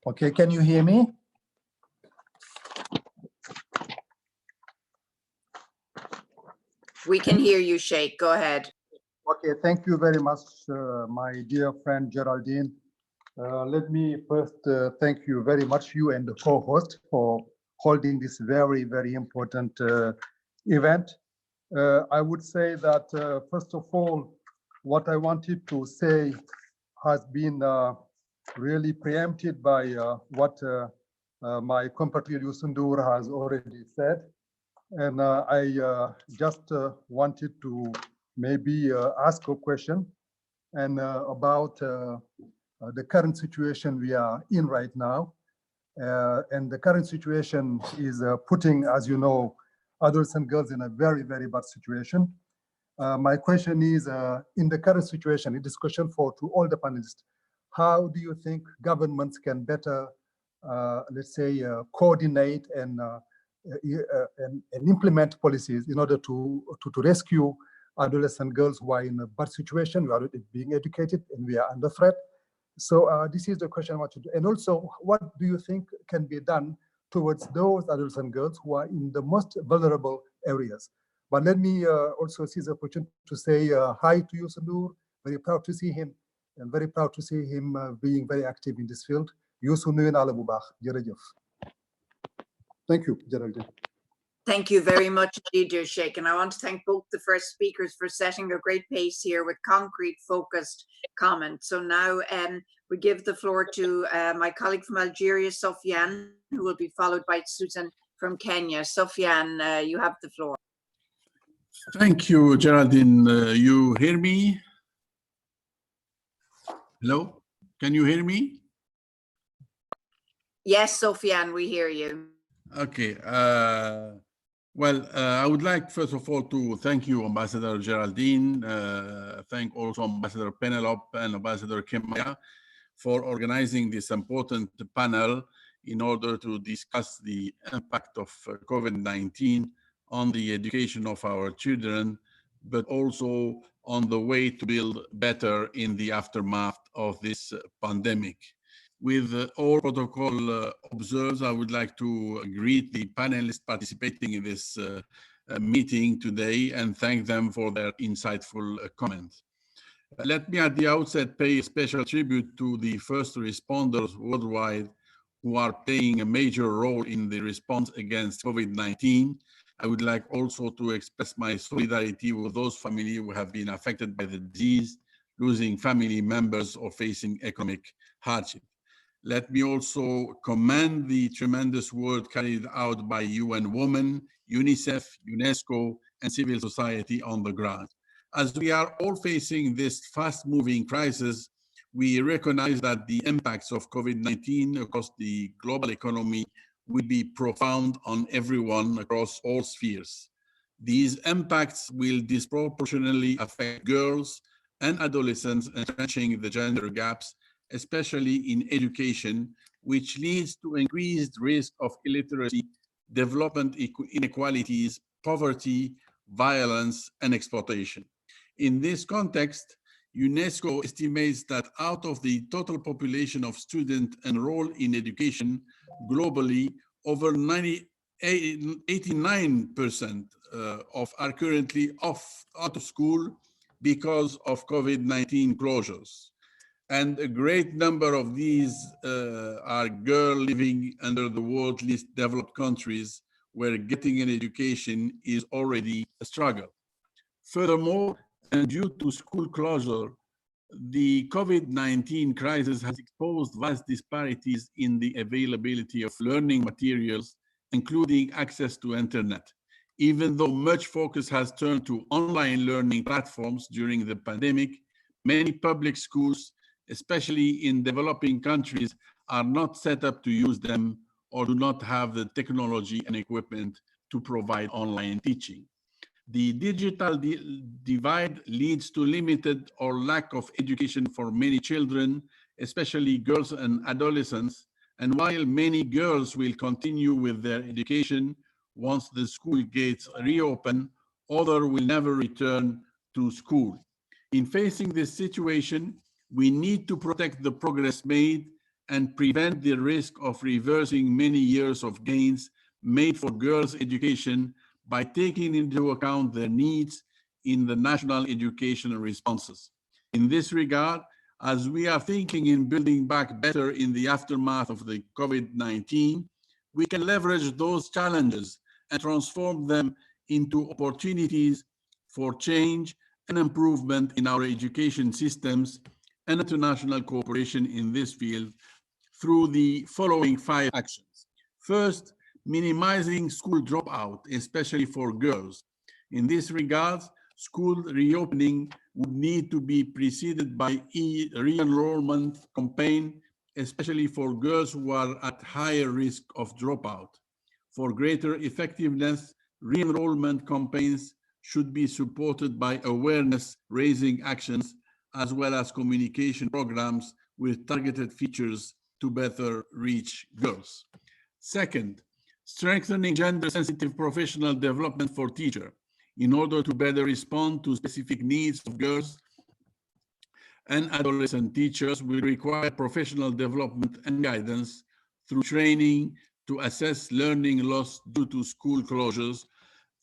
Okay, can you hear me? We can hear you, Sheikh. Go ahead. Okay, thank you very much, my dear friend Geraldine. Let me first thank you very much, you and the co-host, for holding this very, very important event. I would say that, first of all, what I wanted to say has been really preempted by what my compatriot Youssou has already said. And I just wanted to maybe ask a question and about the current situation we are in right now. And the current situation is putting, as you know, adolescent girls in a very, very bad situation. My question is, in the current situation, a discussion to all the panelists, how do you think governments can better, let's say, coordinate and implement policies in order to rescue adolescent girls who are in a bad situation, who are being educated, and we are under threat? So this is the question I want to do. And also, what do you think can be done towards those adolescent girls who are in the most vulnerable areas? But let me also seize the opportunity to say hi to Youssou. Very proud to see him, and very proud to see him being very active in this field. Youssou nuyu naa la bu baax, jërëjëf. Thank you, Geraldine. Thank you very much indeed, dear Sheikh. And I want to thank both the first speakers for setting a great pace here with concrete, focused comments. So now we give the floor to my colleague from Algeria, Sofiane, who will be followed by Susan from Kenya. Sofiane, you have the floor. Thank you, Geraldine. You hear me? Hello? Can you hear me? Yes, Sofiane, we hear you. Okay. Well, I would like, first of all, to thank you, Ambassador Geraldine, thank also Ambassador Penelope and Ambassador Kemaya for organizing this important panel in order to discuss the impact of COVID-19 on the education of our children, but also on the way to build better in the aftermath of this pandemic. With all protocol observed, I would like to greet the panelists participating in this meeting today and thank them for their insightful comments. Let me at the outset pay a special tribute to the first responders worldwide who are playing a major role in the response against COVID-19. I would like also to express my solidarity with those families who have been affected by the disease, losing family members or facing economic hardship. Let me also commend the tremendous work carried out by UN Women, UNICEF, UNESCO, and civil society on the ground. As we are all facing this fast-moving crisis, we recognize that the impacts of COVID-19 across the global economy will be profound on everyone across all spheres. These impacts will disproportionately affect girls and adolescents, entrenching the gender gaps, especially in education, which leads to increased risk of illiteracy, development inequalities, poverty, violence, and exploitation. In this context, UNESCO estimates that out of the total population of students enrolled in education globally, over 89% are currently out of school because of COVID-19 closures. And a great number of these are girls living under the world's least developed countries, where getting an education is already a struggle. Furthermore, and due to school closure, the COVID-19 crisis has exposed vast disparities in the availability of learning materials, including access to internet. Even though much focus has turned to online learning platforms during the pandemic, many public schools, especially in developing countries, are not set up to use them or do not have the technology and equipment to provide online teaching. The digital divide leads to limited or lack of education for many children, especially girls and adolescents. And while many girls will continue with their education once the school gates reopen, others will never return to school. In facing this situation, we need to protect the progress made and prevent the risk of reversing many years of gains made for girls' education by taking into account their needs in the national educational responses. In this regard, as we are thinking in building back better in the aftermath of the COVID-19, we can leverage those challenges and transform them into opportunities for change and improvement in our education systems and international cooperation in this field through the following 5 actions. First, minimizing school dropout, especially for girls. In this regard, school reopening would need to be preceded by a re-enrollment campaign, especially for girls who are at higher risk of dropout. For greater effectiveness, re-enrollment campaigns should be supported by awareness-raising actions, as well as communication programs with targeted features to better reach girls. Second, strengthening gender-sensitive professional development for teachers in order to better respond to specific needs of girls and adolescent teachers will require professional development and guidance through training to assess learning loss due to school closures,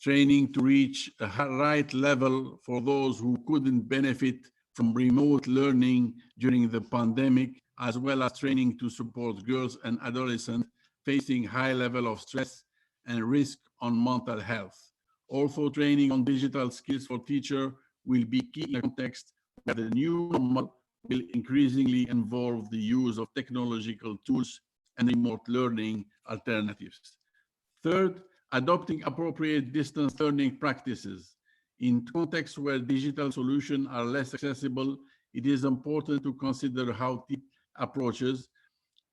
training to reach a right level for those who couldn't benefit from remote learning during the pandemic, as well as training to support girls and adolescents facing high level of stress and risk on mental health. Also, training on digital skills for teachers will be key in a context where the new normal will increasingly involve the use of technological tools and remote learning alternatives. Third, adopting appropriate distance learning practices. In contexts where digital solutions are less accessible, it is important to consider how approaches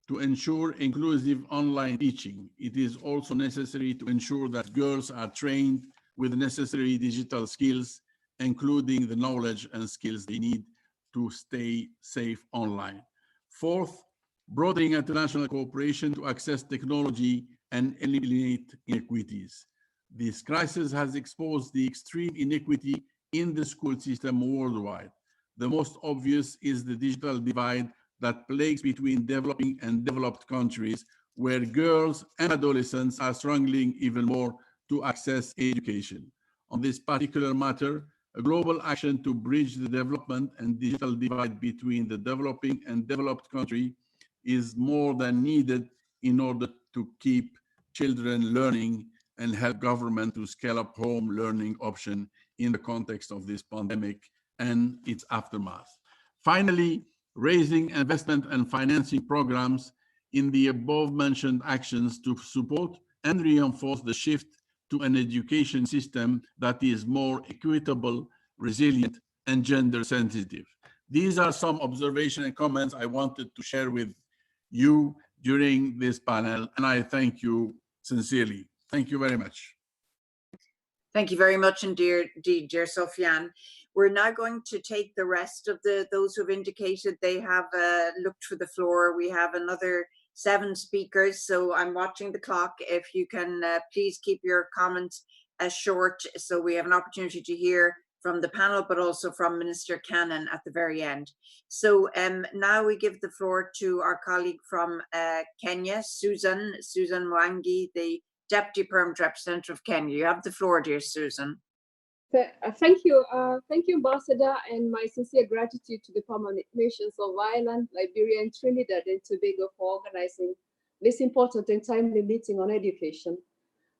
to ensure inclusive online teaching. It is also necessary to ensure that girls are trained with necessary digital skills, including the knowledge and skills they need to stay safe online. Fourth, broadening international cooperation to access technology and eliminate inequities. This crisis has exposed the extreme inequity in the school system worldwide. The most obvious is the digital divide that plagues between developing and developed countries, where girls and adolescents are struggling even more to access education. On this particular matter, a global action to bridge the development and digital divide between the developing and developed country is more than needed in order to keep children learning and help government to scale up home learning option in the context of this pandemic and its aftermath. Finally, raising investment and financing programs in the above-mentioned actions to support and reinforce the shift to an education system that is more equitable, resilient, and gender sensitive. These are some observations and comments I wanted to share with you during this panel, and I thank you sincerely. Thank you very much. Thank you very much indeed, dear Sofiane. We're now going to take the rest of those who've indicated they have looked for the floor. We have another 7 speakers, so I'm watching the clock. If you can please keep your comments short, so we have an opportunity to hear from the panel, but also from Minister Cannon at the very end. So now we give the floor to our colleague from Kenya, Susan Mwangi, the Deputy Permanent Representative of Kenya. You have the floor, dear Susan. Thank you, Ambassador, and my sincere gratitude to the permanent nations of Ireland, Liberia, and Trinidad and Tobago for organizing this important and timely meeting on education.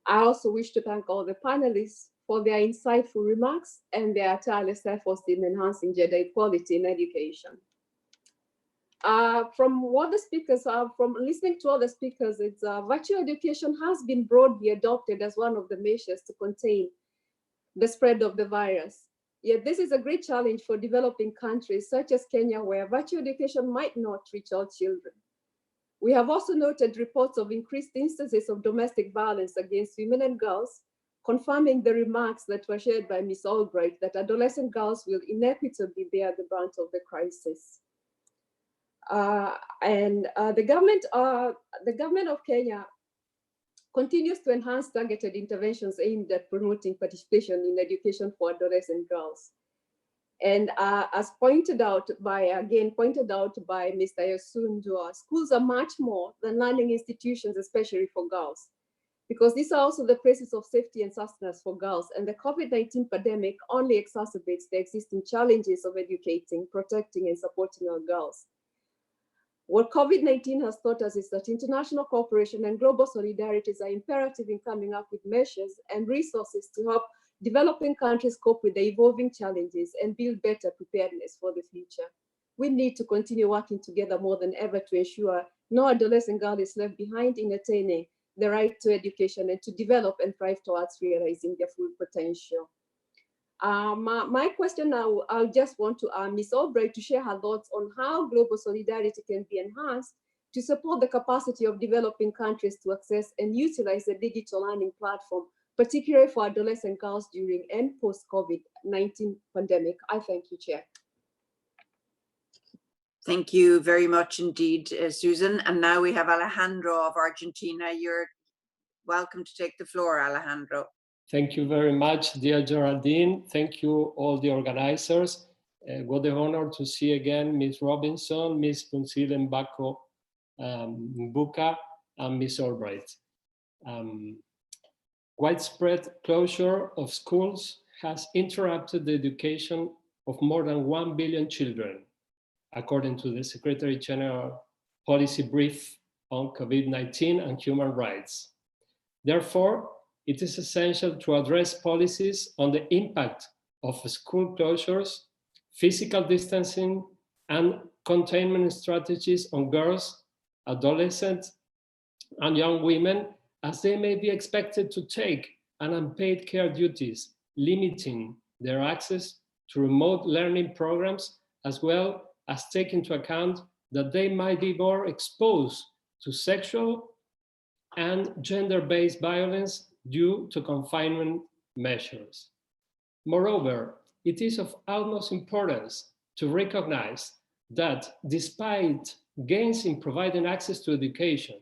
I also wish to thank all the panelists for their insightful remarks and their tireless efforts in enhancing gender equality in education. From listening to all the speakers, virtual education has been broadly adopted as one of the measures to contain the spread of the virus. Yet this is a great challenge for developing countries such as Kenya, where virtual education might not reach all children. We have also noted reports of increased instances of domestic violence against women and girls, confirming the remarks that were shared by Ms. Albright that adolescent girls will inevitably bear the brunt of the crisis. The government of Kenya continues to enhance targeted interventions aimed at promoting participation in education for adolescent girls. And as pointed out by Mr. Youssou, schools are much more than learning institutions, especially for girls, because these are also the places of safety and sustenance for girls. And the COVID-19 pandemic only exacerbates the existing challenges of educating, protecting, and supporting our girls. What COVID-19 has taught us is that international cooperation and global solidarities are imperative in coming up with measures and resources to help developing countries cope with the evolving challenges and build better preparedness for the future. We need to continue working together more than ever to ensure no adolescent girl is left behind in attaining the right to education and to develop and thrive towards realizing their full potential. My question now, I'll just want to Ms. Albright to share her thoughts on how global solidarity can be enhanced to support the capacity of developing countries to access and utilize the digital learning platform, particularly for adolescent girls during and post-COVID-19 pandemic. I thank you, Chair. Thank you very much indeed, Susan. And now we have Alejandro of Argentina. You're welcome to take the floor, Alejandro. Thank you very much, dear Geraldine. Thank you, all the organizers. What an honor to see again Ms. Robinson, Ms. Phumzile Mlambo-Ngcuka, and Ms. Albright. Widespread closure of schools has interrupted the education of more than 1 billion children, according to the Secretary General Policy Brief on COVID-19 and Human Rights. Therefore, it is essential to address policies on the impact of school closures, physical distancing, and containment strategies on girls, adolescents, and young women, as they may be expected to take unpaid care duties, limiting their access to remote learning programs, as well as take into account that they might be more exposed to sexual and gender-based violence due to confinement measures. Moreover, it is of utmost importance to recognize that despite gains in providing access to education,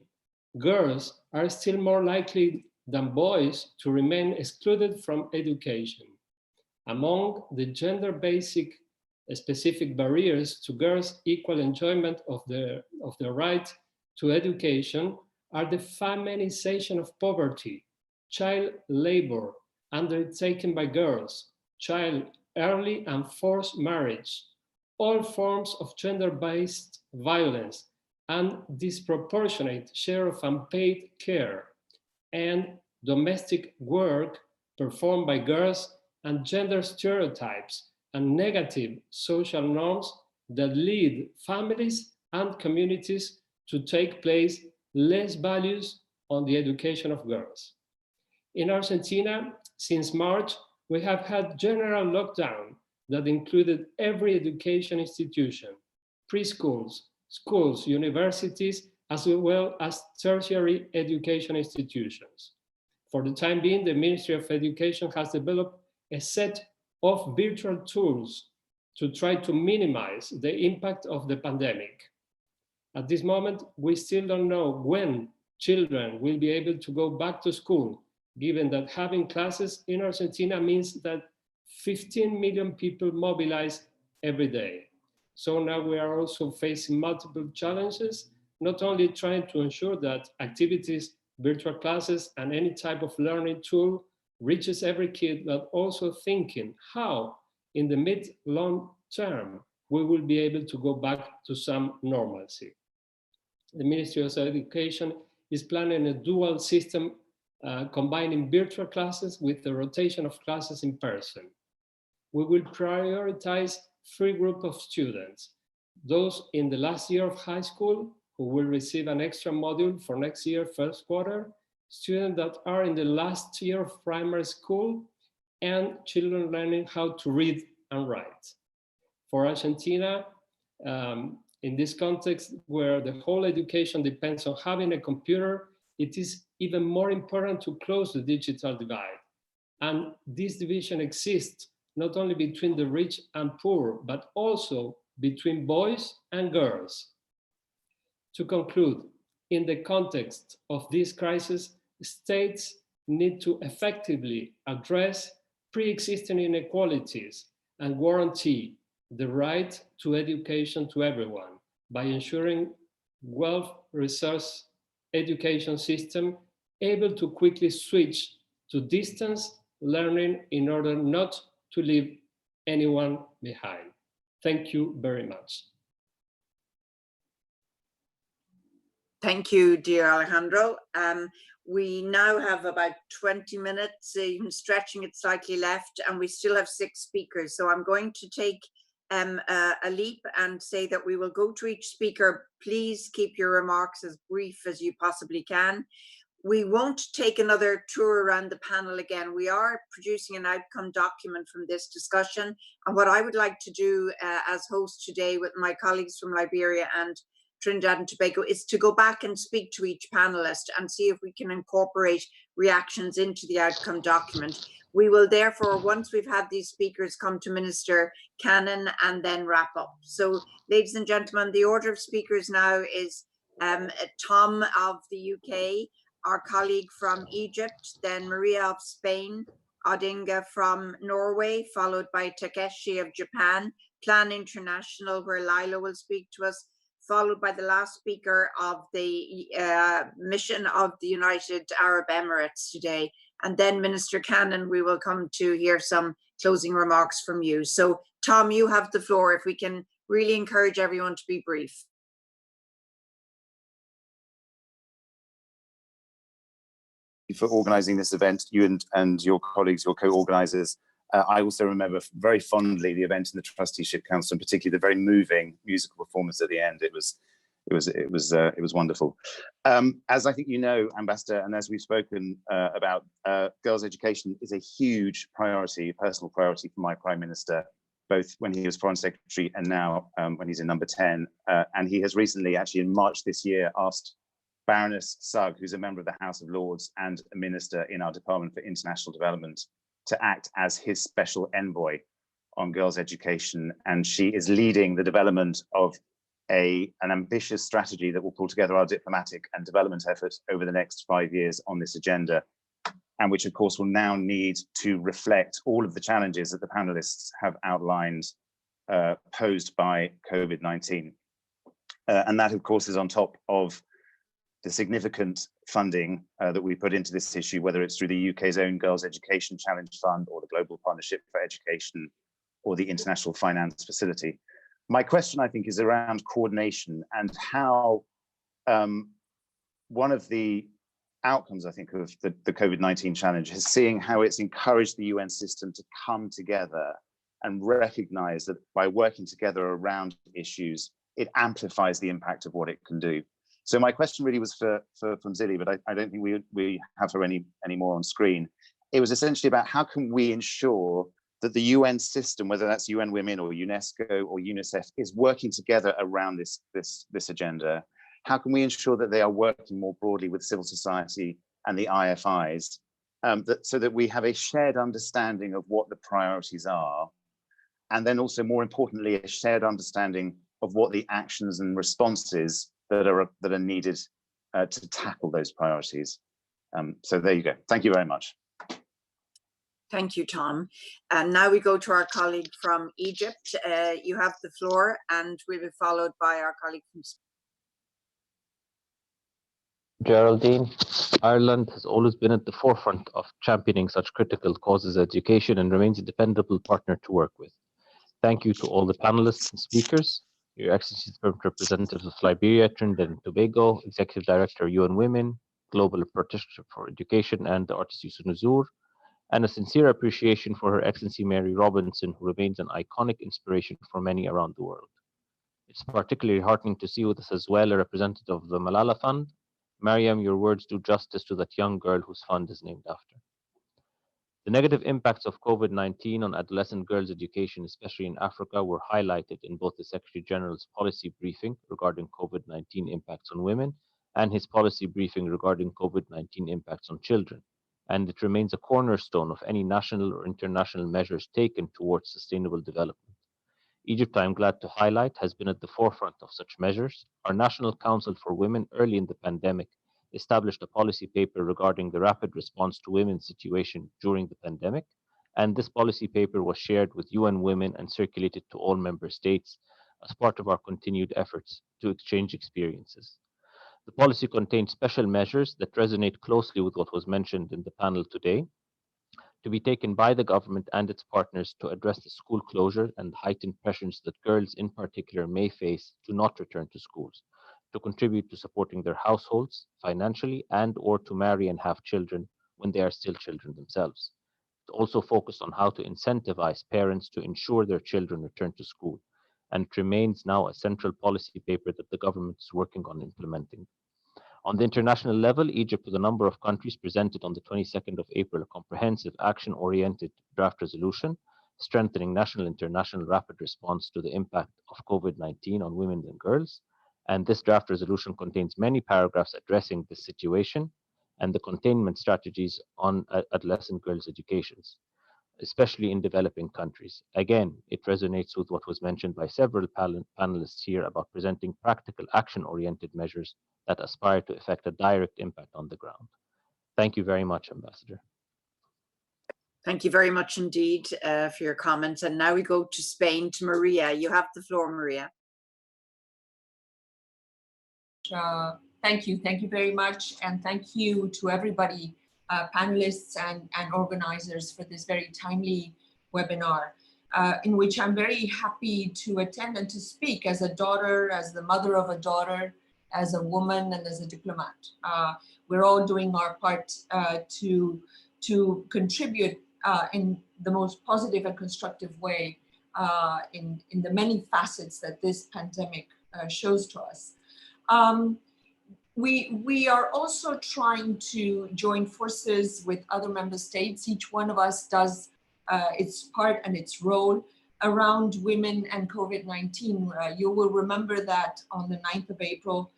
girls are still more likely than boys to remain excluded from education. Among the gender-based specific barriers to girls' equal enjoyment of their right to education are the feminization of poverty, child labor undertaken by girls, child early and forced marriage, all forms of gender-based violence, and disproportionate share of unpaid care, and domestic work performed by girls, and gender stereotypes and negative social norms that lead families and communities to take place less values on the education of girls. In Argentina, since March, we have had general lockdown that included every education institution, preschools, schools, universities, as well as tertiary education institutions. For the time being, the Ministry of Education has developed a set of virtual tools to try to minimize the impact of the pandemic. At this moment, we still don't know when children will be able to go back to school, given that having classes in Argentina means that 15 million people mobilize every day. So now we are also facing multiple challenges, not only trying to ensure that activities, virtual classes, and any type of learning tool reaches every kid, but also thinking how in the mid-long term we will be able to go back to some normalcy. The Ministry of Education is planning a dual system combining virtual classes with the rotation of classes in person. We will prioritize 3 groups of students: those in the last year of high school, who will receive an extra module for next year, first quarter, students that are in the last year of primary school, and children learning how to read and write. For Argentina, in this context where the whole education depends on having a computer, it is even more important to close the digital divide. And this division exists not only between the rich and poor, but also between boys and girls. To conclude, in the context of this crisis, states need to effectively address pre-existing inequalities and guarantee the right to education to everyone by ensuring well-resourced education system able to quickly switch to distance learning in order not to leave anyone behind. Thank you very much. Thank you, dear Alejandro. We now have about 20 minutes, even stretching it slightly left, and we still have 6 speakers. So I'm going to take a leap and say that we will go to each speaker. Please keep your remarks as brief as you possibly can. We won't take another tour around the panel again. We are producing an outcome document from this discussion. And what I would like to do as host today with my colleagues from Liberia and Trinidad and Tobago is to go back and speak to each panelist and see if we can incorporate reactions into the outcome document. We will therefore, once we've had these speakers, come to Minister Cannon and then wrap up. So, ladies and gentlemen, the order of speakers now is Tom of the UK, our colleague from Egypt, then Maria of Spain, Odinga from Norway, followed by Takeshi of Japan, Plan International, where Lila will speak to us, followed by the last speaker of the mission of the United Arab Emirates today. And then Minister Cannon, we will come to hear some closing remarks from you. So Tom, you have the floor, if we can really encourage everyone to be brief. For organizing this event, you and your colleagues, your co-organizers. I also remember very fondly the event in the Trusteeship Council, and particularly the very moving musical performance at the end. It was wonderful. As I think you know, Ambassador, and as we've spoken about, girls' education is a huge priority, personal priority for my Prime Minister, both when he was Foreign Secretary and now when he's in number 10. And he has recently, actually in March this year, asked Baroness Sugg, who's a member of the House of Lords and a minister in our Department for International Development, to act as his special envoy on girls' education. And she is leading the development of an ambitious strategy that will pull together our diplomatic and development efforts over the next 5 years on this agenda, and which of course will now need to reflect all of the challenges that the panelists have outlined posed by COVID-19. And that of course is on top of the significant funding that we put into this issue, whether it's through the UK's own Girls' Education Challenge Fund or the Global Partnership for Education or the International Finance Facility. My question, I think, is around coordination and how one of the outcomes, I think, of the COVID-19 challenge is seeing how it's encouraged the UN system to come together and recognize that by working together around issues, it amplifies the impact of what it can do. So my question really was for Phumzile, but I don't think we have her any more on screen. It was essentially about how can we ensure that the UN system, whether that's UN Women or UNESCO or UNICEF, is working together around this agenda. How can we ensure that they are working more broadly with civil society and the IFIs, so that we have a shared understanding of what the priorities are, and then also, more importantly, a shared understanding of what the actions and responses that are needed to tackle those priorities. So there you go. Thank you very much. Thank you, Tom. And now we go to our colleague from Egypt. You have the floor, and we'll be followed by our colleague from Spain. Geraldine, Ireland has always been at the forefront of championing such critical causes as education and remains a dependable partner to work with. Thank you to all the panelists and speakers, Your Excellencies, representatives of Liberia, Trinidad and Tobago, Executive Director, UN Women, Global Practitioner for Education, and the artist Youssou, and a sincere appreciation for Her Excellency Mary Robinson, who remains an iconic inspiration for many around the world. It's particularly heartening to see with us as well a representative of the Malala Fund. Mariam, your words do justice to that young girl whose fund is named after. The negative impacts of COVID-19 on adolescent girls' education, especially in Africa, were highlighted in both the Secretary General's policy briefing regarding COVID-19 impacts on women and his policy briefing regarding COVID-19 impacts on children. And it remains a cornerstone of any national or international measures taken towards sustainable development. Egypt, I am glad to highlight, has been at the forefront of such measures. Our National Council for Women early in the pandemic established a policy paper regarding the rapid response to women's situation during the pandemic, and this policy paper was shared with UN Women and circulated to all member states as part of our continued efforts to exchange experiences. The policy contained special measures that resonate closely with what was mentioned in the panel today, to be taken by the government and its partners to address the school closure and heightened pressures that girls in particular may face to not return to schools, to contribute to supporting their households financially and or to marry and have children when they are still children themselves. It also focused on how to incentivize parents to ensure their children return to school, and it remains now a central policy paper that the government is working on implementing. On the international level, Egypt, with a number of countries, presented on the 22nd of April a comprehensive action-oriented draft resolution strengthening national and international rapid response to the impact of COVID-19 on women and girls. And this draft resolution contains many paragraphs addressing this situation and the containment strategies on adolescent girls' educations, especially in developing countries. Again, it resonates with what was mentioned by several panelists here about presenting practical action-oriented measures that aspire to effect a direct impact on the ground. Thank you very much, Ambassador. Thank you very much indeed for your comments. And now we go to Spain, to Maria. You have the floor, Maria. Thank you very much. And thank you to everybody, panelists and organizers, for this very timely webinar, in which I'm very happy to attend and to speak as a daughter, as the mother of a daughter, as a woman, and as a diplomat. We're all doing our part to contribute in the most positive and constructive way in the many facets that this pandemic shows to us. We are also trying to join forces with other member states. Each one of us does its part and its role around women and COVID-19. You will remember that on the 9th of April,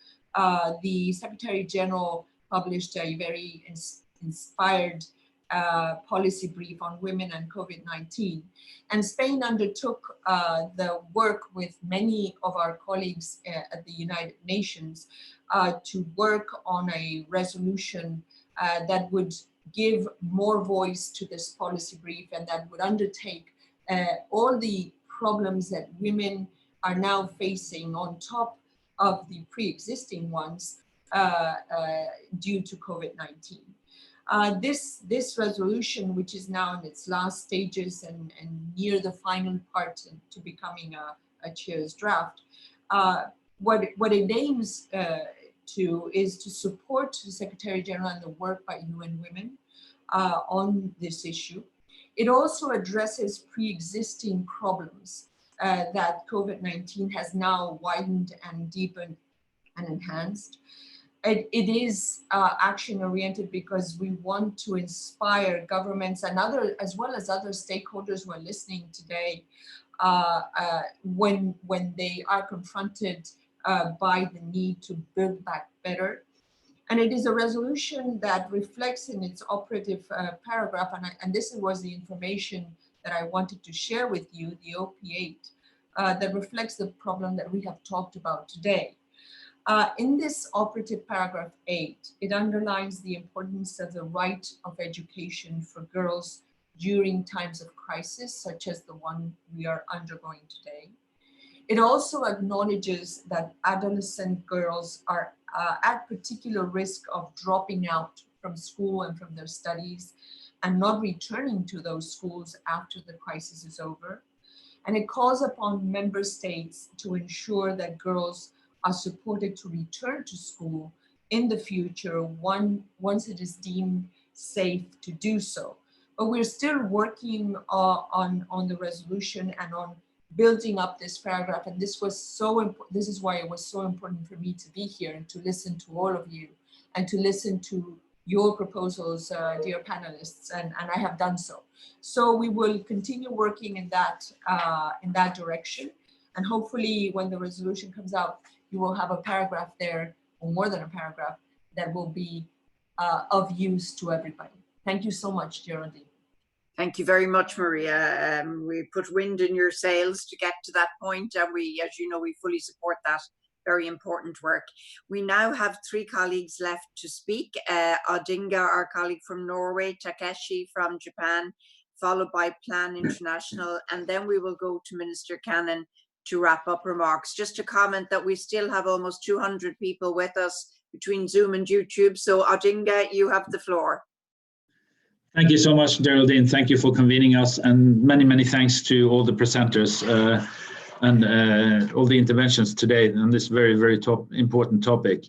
the Secretary General published a very inspired policy brief on women and COVID-19. And Spain undertook the work with many of our colleagues at the United Nations to work on a resolution that would give more voice to this policy brief and that would undertake all the problems that women are now facing on top of the pre-existing ones due to COVID-19. This resolution, which is now in its last stages and near the final part to becoming a chair's draft, what it aims to is to support the Secretary General and the work by UN Women on this issue. It also addresses pre-existing problems that COVID-19 has now widened and deepened and enhanced. It is action-oriented because we want to inspire governments and as well as other stakeholders who are listening today when they are confronted by the need to build back better. And it is a resolution that reflects in its operative paragraph, and this was the information that I wanted to share with you, the OP8, that reflects the problem that we have talked about today. In this operative paragraph 8, it underlines the importance of the right of education for girls during times of crisis, such as the one we are undergoing today. It also acknowledges that adolescent girls are at particular risk of dropping out from school and from their studies and not returning to those schools after the crisis is over. And it calls upon member states to ensure that girls are supported to return to school in the future once it is deemed safe to do so. But we're still working on the resolution and on building up this paragraph. And this was so important. This is why it was so important for me to be here and to listen to all of you and to listen to your proposals, dear panelists, and I have done so. So we will continue working in that direction. And hopefully when the resolution comes out, you will have a paragraph there, or more than a paragraph, that will be of use to everybody. Thank you so much, Geraldine. Thank you very much, Maria. We put wind in your sails to get to that point, and we, as you know, we fully support that very important work. We now have 3 colleagues left to speak. Odinga, our colleague from Norway, Takeshi from Japan, followed by Plan International, and then we will go to Minister Cannon to wrap up remarks. Just to comment that we still have almost 200 people with us between Zoom and YouTube. So Odinga, you have the floor. Thank you so much, Geraldine. Thank you for convening us, and many, many thanks to all the presenters and all the interventions today on this very, very important topic.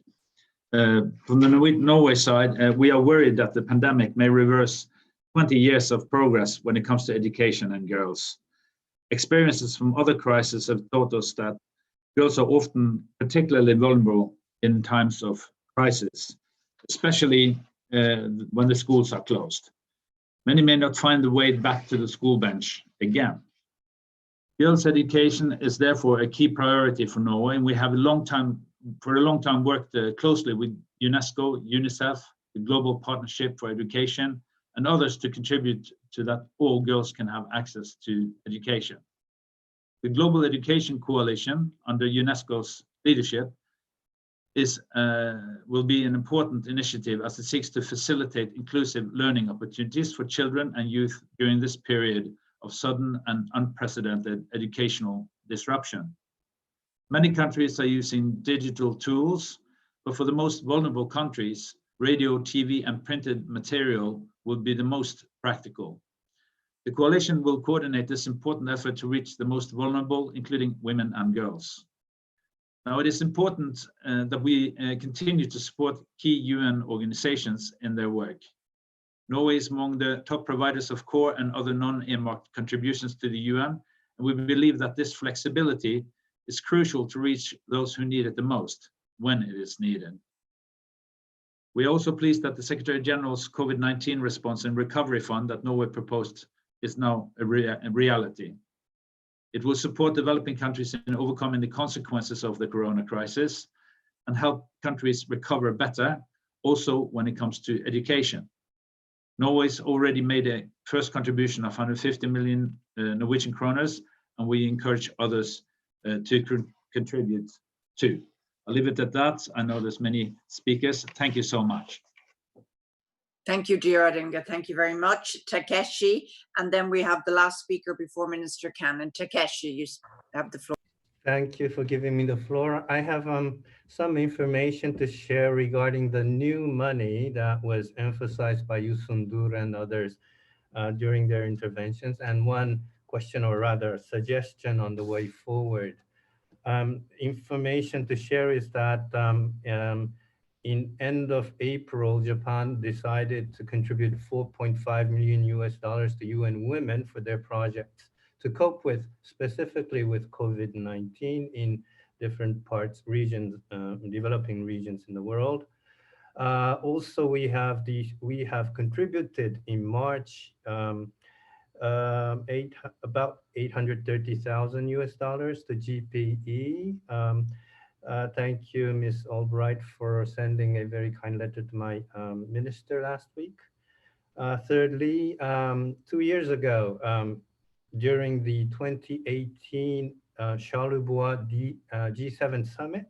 From the Norway side, we are worried that the pandemic may reverse 20 years of progress when it comes to education and girls. Experiences from other crises have taught us that girls are often particularly vulnerable in times of crisis, especially when the schools are closed. Many may not find the way back to the school bench again. Girls' education is therefore a key priority for Norway, and we have for a long time worked closely with UNESCO, UNICEF, the Global Partnership for Education, and others to contribute to that all girls can have access to education. The Global Education Coalition, under UNESCO's leadership, will be an important initiative as it seeks to facilitate inclusive learning opportunities for children and youth during this period of sudden and unprecedented educational disruption. Many countries are using digital tools, but for the most vulnerable countries, radio, TV, and printed material would be the most practical. The coalition will coordinate this important effort to reach the most vulnerable, including women and girls. Now, it is important that we continue to support key UN organizations in their work. Norway is among the top providers of core and other non-earmarked contributions to the UN, and we believe that this flexibility is crucial to reach those who need it the most, when it is needed. We are also pleased that the Secretary General's COVID-19 response and recovery fund that Norway proposed is now a reality. It will support developing countries in overcoming the consequences of the corona crisis and help countries recover better, also when it comes to education. Norway's already made a first contribution of 150 million Norwegian kroners, and we encourage others to contribute too. I'll leave it at that. I know there's many speakers. Thank you so much. Thank you, dear Odinga. Thank you very much. Takeshi, and then we have the last speaker before Minister Cannon. Takeshi, you have the floor. Thank you for giving me the floor. I have some information to share regarding the new money that was emphasized by Youssou and others during their interventions, and one question, or rather suggestion on the way forward. Information to share is that in end of April, Japan decided to contribute 4.5 million US dollars to UN Women for their projects to cope with, specifically with COVID-19 in different parts, regions, developing regions in the world. Also, we have contributed in March about 830,000 US dollars to GPE. Thank you, Ms. Albright, for sending a very kind letter to my minister last week. Thirdly, 2 years ago, during the 2018 Charlevoix G7 summit,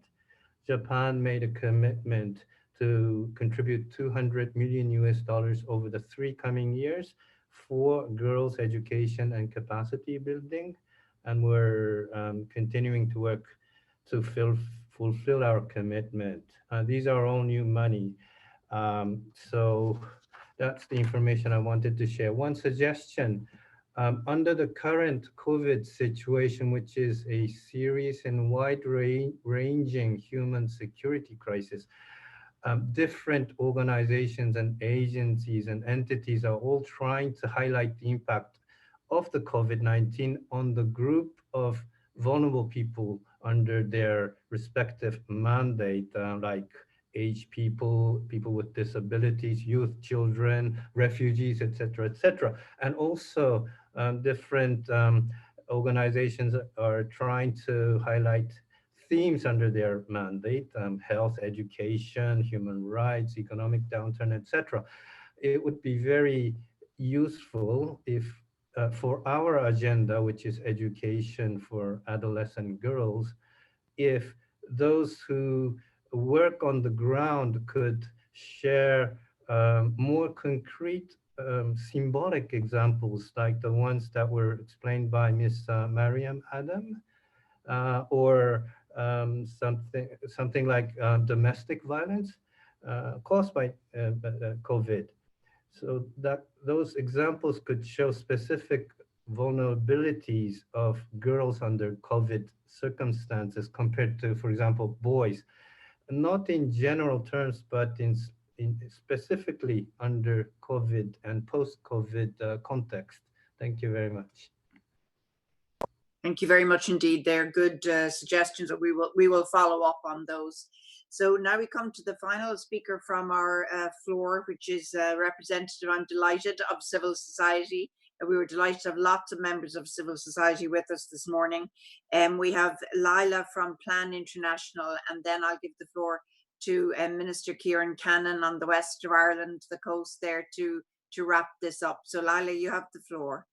Japan made a commitment to contribute 200 million US dollars over the 3 coming years for girls' education and capacity building. And we're continuing to work to fulfill our commitment. These are all new money. So that's the information I wanted to share. One suggestion, under the current COVID situation, which is a serious and wide-ranging human security crisis, different organizations and agencies and entities are all trying to highlight the impact of the COVID-19 on the group of vulnerable people under their respective mandate, like aged people, people with disabilities, youth, children, refugees, etc., etc. And also different organizations are trying to highlight themes under their mandate, health, education, human rights, economic downturn, etc. It would be very useful if for our agenda, which is education for adolescent girls, if those who work on the ground could share more concrete symbolic examples like the ones that were explained by Ms. Mariam Adam, or something like domestic violence caused by COVID. So that those examples could show specific vulnerabilities of girls under COVID circumstances compared to, for example, boys, not in general terms, but in specifically under COVID and post-COVID context. Thank you very much. Thank you very much indeed. They're good suggestions, and we will follow up on those. So now we come to the final speaker from our floor, which is representative, I'm delighted, of civil society. We were delighted to have lots of members of civil society with us this morning. We have Lila from Plan International, and then I'll give the floor to Minister Kieran Cannon on the west of Ireland, the coast there, to wrap this up. So Lila, you have the floor.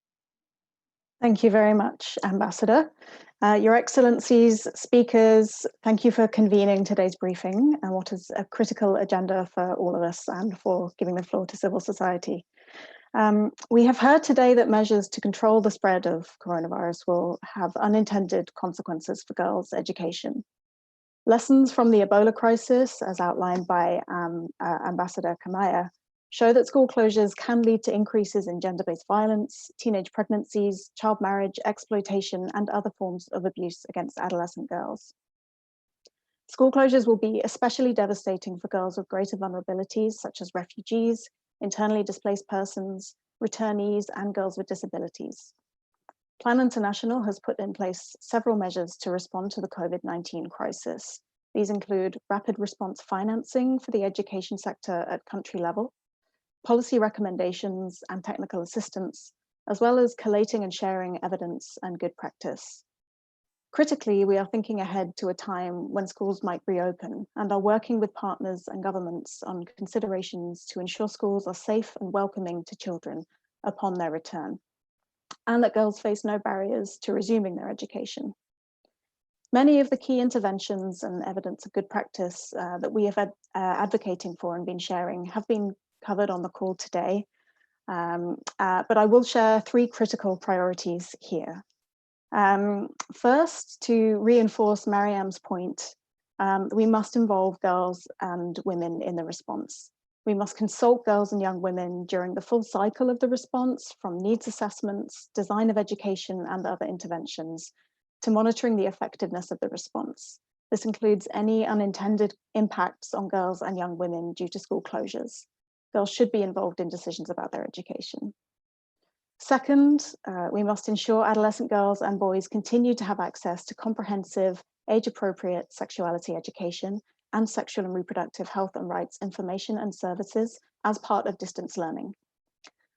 Thank you very much, Ambassador. Your Excellencies, speakers, thank you for convening today's briefing and what is a critical agenda for all of us, and for giving the floor to civil society. We have heard today that measures to control the spread of coronavirus will have unintended consequences for girls' education. Lessons from the Ebola crisis, as outlined by Ambassador Kamaya, show that school closures can lead to increases in gender-based violence, teenage pregnancies, child marriage, exploitation, and other forms of abuse against adolescent girls. School closures will be especially devastating for girls with greater vulnerabilities, such as refugees, internally displaced persons, returnees, and girls with disabilities. Plan International has put in place several measures to respond to the COVID-19 crisis. These include rapid response financing for the education sector at country level, policy recommendations and technical assistance, as well as collating and sharing evidence and good practice. Critically, we are thinking ahead to a time when schools might reopen, and are working with partners and governments on considerations to ensure schools are safe and welcoming to children upon their return, and that girls face no barriers to resuming their education. Many of the key interventions and evidence of good practice that we have advocating for and been sharing have been covered on the call today, but I will share 3 critical priorities here. First, to reinforce Mariam's point, we must involve girls and women in the response. We must consult girls and young women during the full cycle of the response, from needs assessments, design of education and other interventions, to monitoring the effectiveness of the response. This includes any unintended impacts on girls and young women due to school closures. Girls should be involved in decisions about their education. Second, we must ensure adolescent girls and boys continue to have access to comprehensive, age-appropriate sexuality education and sexual and reproductive health and rights information and services as part of distance learning.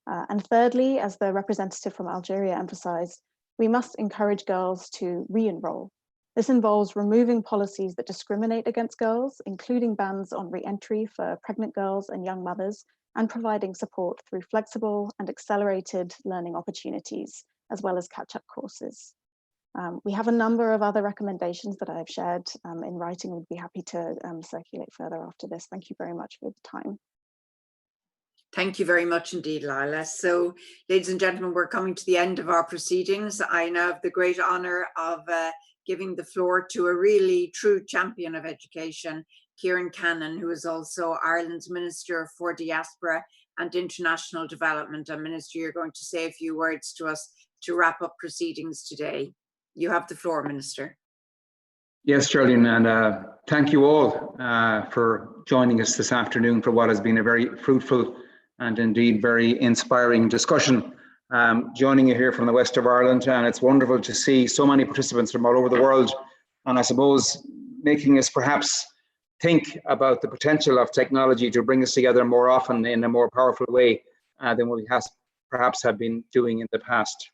And thirdly, as the representative from Algeria emphasized, we must encourage girls to re-enroll. This involves removing policies that discriminate against girls, including bans on re-entry for pregnant girls and young mothers, and providing support through flexible and accelerated learning opportunities, as well as catch-up courses. We have a number of other recommendations that I have shared in writing. We'd be happy to circulate further after this. Thank you very much for the time. Thank you very much indeed, Lila. So, ladies and gentlemen, we're coming to the end of our proceedings. I now have the great honour of giving the floor to a really true champion of education, Kieran Cannon, who is also Ireland's Minister for Diaspora and International Development. And Minister, you're going to say a few words to us to wrap up proceedings today. You have the floor, Minister. Yes, Geraldine, and thank you all for joining us this afternoon for what has been a very fruitful and indeed very inspiring discussion. Joining you here from the west of Ireland, and it's wonderful to see so many participants from all over the world, and I suppose making us perhaps think about the potential of technology to bring us together more often in a more powerful way than we perhaps have been doing in the past.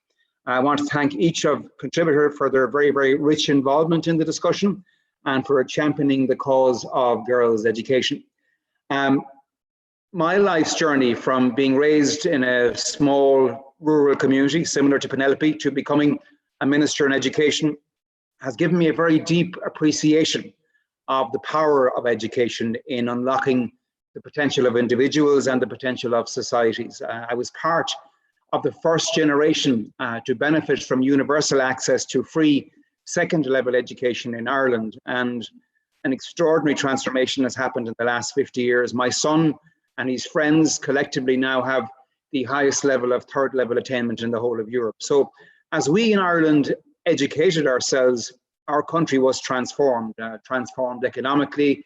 I want to thank each contributor for their very, very rich involvement in the discussion and for championing the cause of girls' education. My life's journey from being raised in a small rural community similar to Penelope to becoming a minister in education has given me a very deep appreciation of the power of education in unlocking the potential of individuals and the potential of societies. I was part of the first generation to benefit from universal access to free second-level education in Ireland, and an extraordinary transformation has happened in the last 50 years. My son and his friends collectively now have the highest level of third-level attainment in the whole of Europe. So as we in Ireland educated ourselves, our country was transformed economically,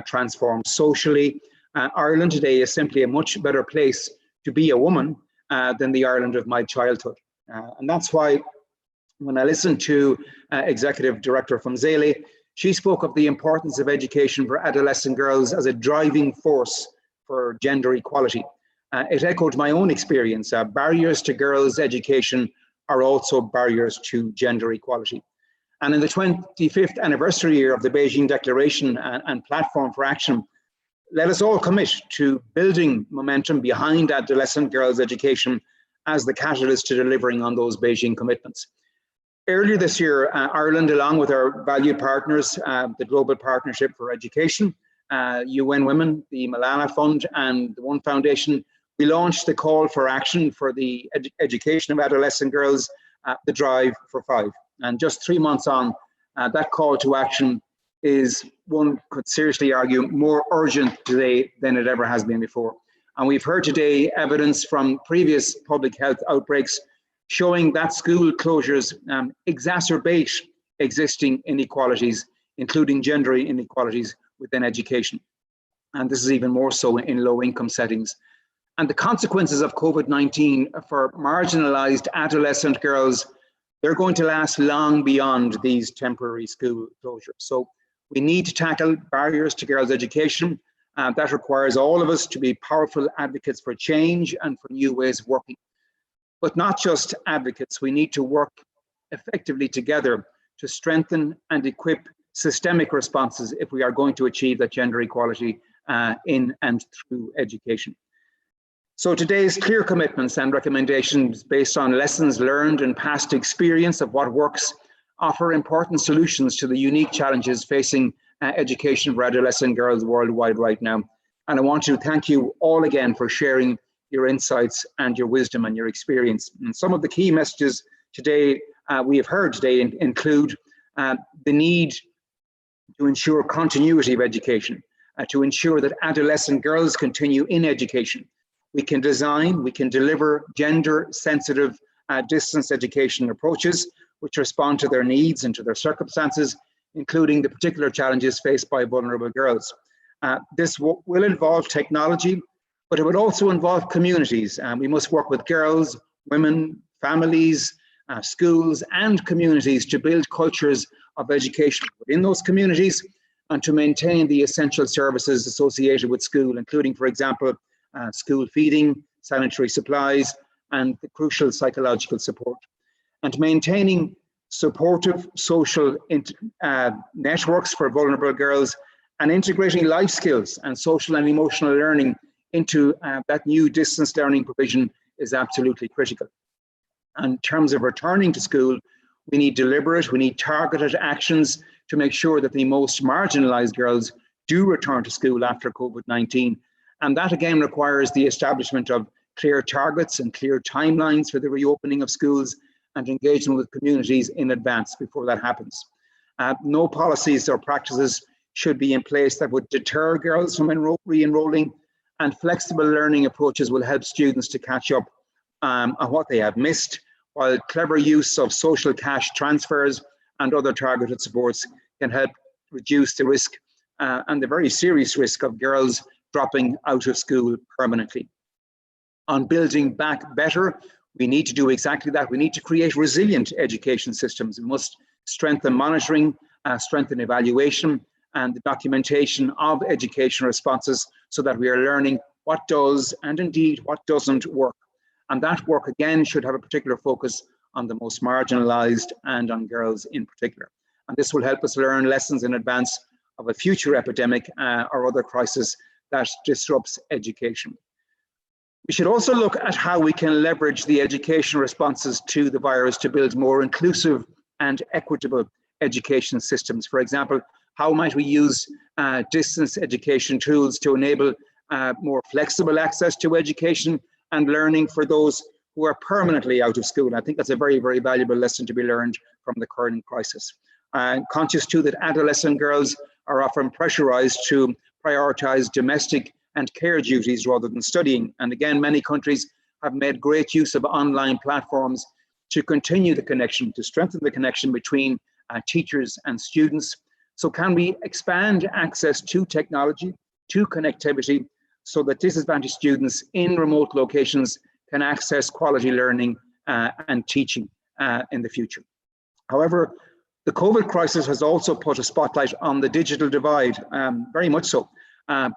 transformed socially. Ireland today is simply a much better place to be a woman than the Ireland of my childhood. And that's why when I listened to Executive Director Phumzile, she spoke of the importance of education for adolescent girls as a driving force for gender equality. It echoed my own experience. Barriers to girls' education are also barriers to gender equality. And in the 25th anniversary year of the Beijing Declaration and Platform for Action, let us all commit to building momentum behind adolescent girls' education as the catalyst to delivering on those Beijing commitments. Earlier this year, Ireland, along with our valued partners, the Global Partnership for Education, UN Women, the Malala Fund, and the One Foundation, we launched the call for action for the education of adolescent girls, the Drive for 5. And just 3 months on, that call to action is, one could seriously argue, more urgent today than it ever has been before. And we've heard today evidence from previous public health outbreaks showing that school closures exacerbate existing inequalities, including gender inequalities within education. And this is even more so in low-income settings. And the consequences of COVID-19 for marginalized adolescent girls, they're going to last long beyond these temporary school closures. So we need to tackle barriers to girls' education. That requires all of us to be powerful advocates for change and for new ways of working. But not just advocates, we need to work effectively together to strengthen and equip systemic responses if we are going to achieve that gender equality in and through education. So today's clear commitments and recommendations based on lessons learned and past experience of what works offer important solutions to the unique challenges facing education for adolescent girls worldwide right now. And I want to thank you all again for sharing your insights and your wisdom and your experience. And some of the key messages today we have heard today include the need to ensure continuity of education, to ensure that adolescent girls continue in education. We can design, we can deliver gender-sensitive distance education approaches which respond to their needs and to their circumstances, including the particular challenges faced by vulnerable girls. This will involve technology, but it would also involve communities. We must work with girls, women, families, schools and communities to build cultures of education within those communities and to maintain the essential services associated with school, including, for example, school feeding, sanitary supplies, and the crucial psychological support. And maintaining supportive social networks for vulnerable girls and integrating life skills and social and emotional learning into that new distance learning provision is absolutely critical. In terms of returning to school, we need deliberate, we need targeted actions to make sure that the most marginalized girls do return to school after COVID-19. And that again requires the establishment of clear targets and clear timelines for the reopening of schools and engagement with communities in advance before that happens. No policies or practices should be in place that would deter girls from re-enrolling, and flexible learning approaches will help students to catch up on what they have missed, while clever use of social cash transfers and other targeted supports can help reduce the risk and the very serious risk of girls dropping out of school permanently. On building back better, we need to do exactly that. We need to create resilient education systems. We must strengthen monitoring, strengthen evaluation, and the documentation of education responses so that we are learning what does and indeed what doesn't work. And that work again should have a particular focus on the most marginalized and on girls in particular. And this will help us learn lessons in advance of a future epidemic or other crisis that disrupts education. We should also look at how we can leverage the education responses to the virus to build more inclusive and equitable education systems. For example, how might we use distance education tools to enable more flexible access to education and learning for those who are permanently out of school? I think that's a very, very valuable lesson to be learned from the current crisis. I'm conscious too that adolescent girls are often pressurized to prioritize domestic and care duties rather than studying. And again, many countries have made great use of online platforms to continue the connection, to strengthen the connection between teachers and students. So can we expand access to technology, to connectivity, so that disadvantaged students in remote locations can access quality learning and teaching in the future? However, the COVID crisis has also put a spotlight on the digital divide, very much so,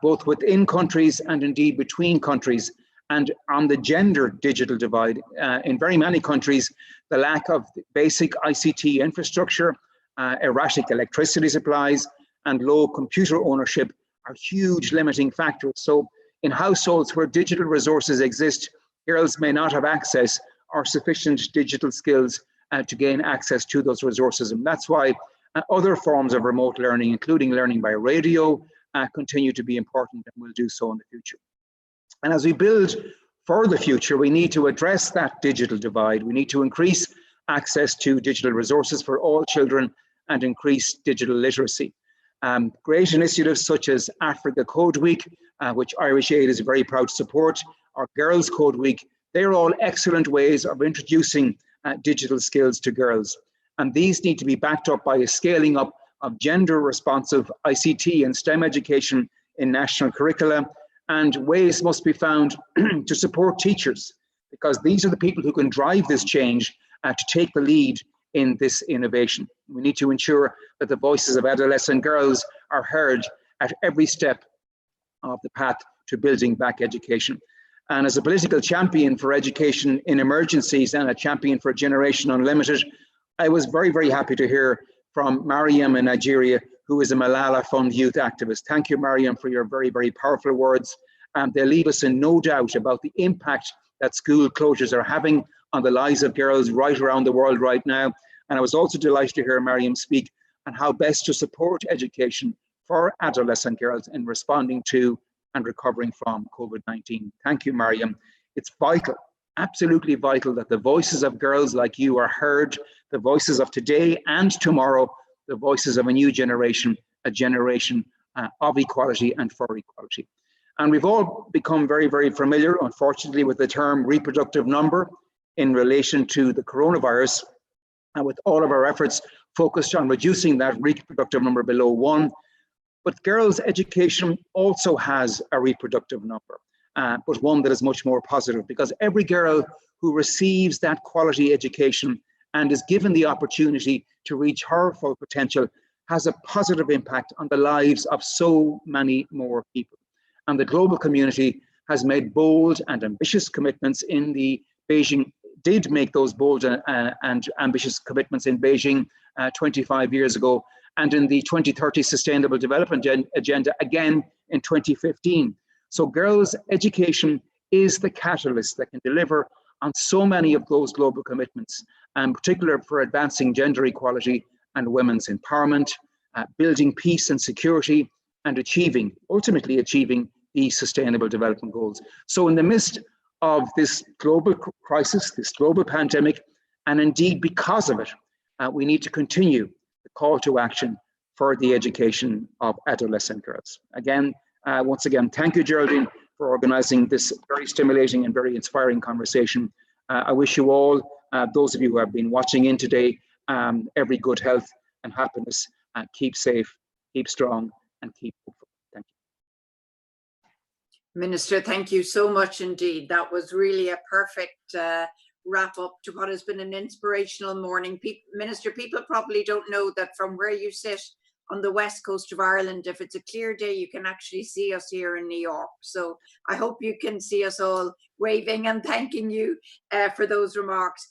both within countries and indeed between countries, and on the gender digital divide. In very many countries, the lack of basic ICT infrastructure, erratic electricity supplies, and low computer ownership are huge limiting factors. So in households where digital resources exist, girls may not have access or sufficient digital skills to gain access to those resources. And that's why other forms of remote learning, including learning by radio, continue to be important and will do so in the future. And as we build for the future, we need to address that digital divide. We need to increase access to digital resources for all children and increase digital literacy. Great initiatives such as Africa Code Week, which Irish Aid is very proud to support, or Girls Code Week, they're all excellent ways of introducing digital skills to girls. And these need to be backed up by a scaling up of gender responsive ICT and STEM education in national curricula, and ways must be found to support teachers, because these are the people who can drive this change to take the lead in this innovation. We need to ensure that the voices of adolescent girls are heard at every step of the path to building back education. And as a political champion for education in emergencies and a champion for Generation Unlimited, I was very, very happy to hear from Mariam in Nigeria, who is a Malala Fund youth activist. Thank you, Mariam, for your very, very powerful words. They leave us in no doubt about the impact that school closures are having on the lives of girls right around the world right now. And I was also delighted to hear Mariam speak on how best to support education for adolescent girls in responding to and recovering from COVID-19. Thank you, Mariam. It's vital absolutely vital that the voices of girls like you are heard, the voices of today and tomorrow, the voices of a new generation, a generation of equality and for equality. And we've all become very, very familiar, unfortunately, with the term reproductive number in relation to the coronavirus, and with all of our efforts focused on reducing that reproductive number below 1. But girls' education also has a reproductive number, but one that is much more positive, because every girl who receives that quality education and is given the opportunity to reach her full potential has a positive impact on the lives of so many more people. And the global community has made bold and ambitious commitments in the Beijing, did make those bold and ambitious commitments in Beijing 25 years ago, and in the 2030 Sustainable Development Agenda again in 2015. So girls' education is the catalyst that can deliver on so many of those global commitments, and particularly for advancing gender equality and women's empowerment, building peace and security, and ultimately achieving the Sustainable Development Goals. So in the midst of this global crisis, this global pandemic, and indeed because of it, we need to continue the call to action for the education of adolescent girls. Again, once again, thank you, Geraldine, for organizing this very stimulating and very inspiring conversation. I wish you all, those of you who have been watching in today, every good health and happiness. Keep safe, keep strong, and keep hopeful. Thank you. Minister, thank you so much indeed. That was really a perfect wrap up to what has been an inspirational morning. Minister, people probably don't know that from where you sit on the west coast of Ireland, if it's a clear day, you can actually see us here in New York. So I hope you can see us all waving and thanking you for those remarks.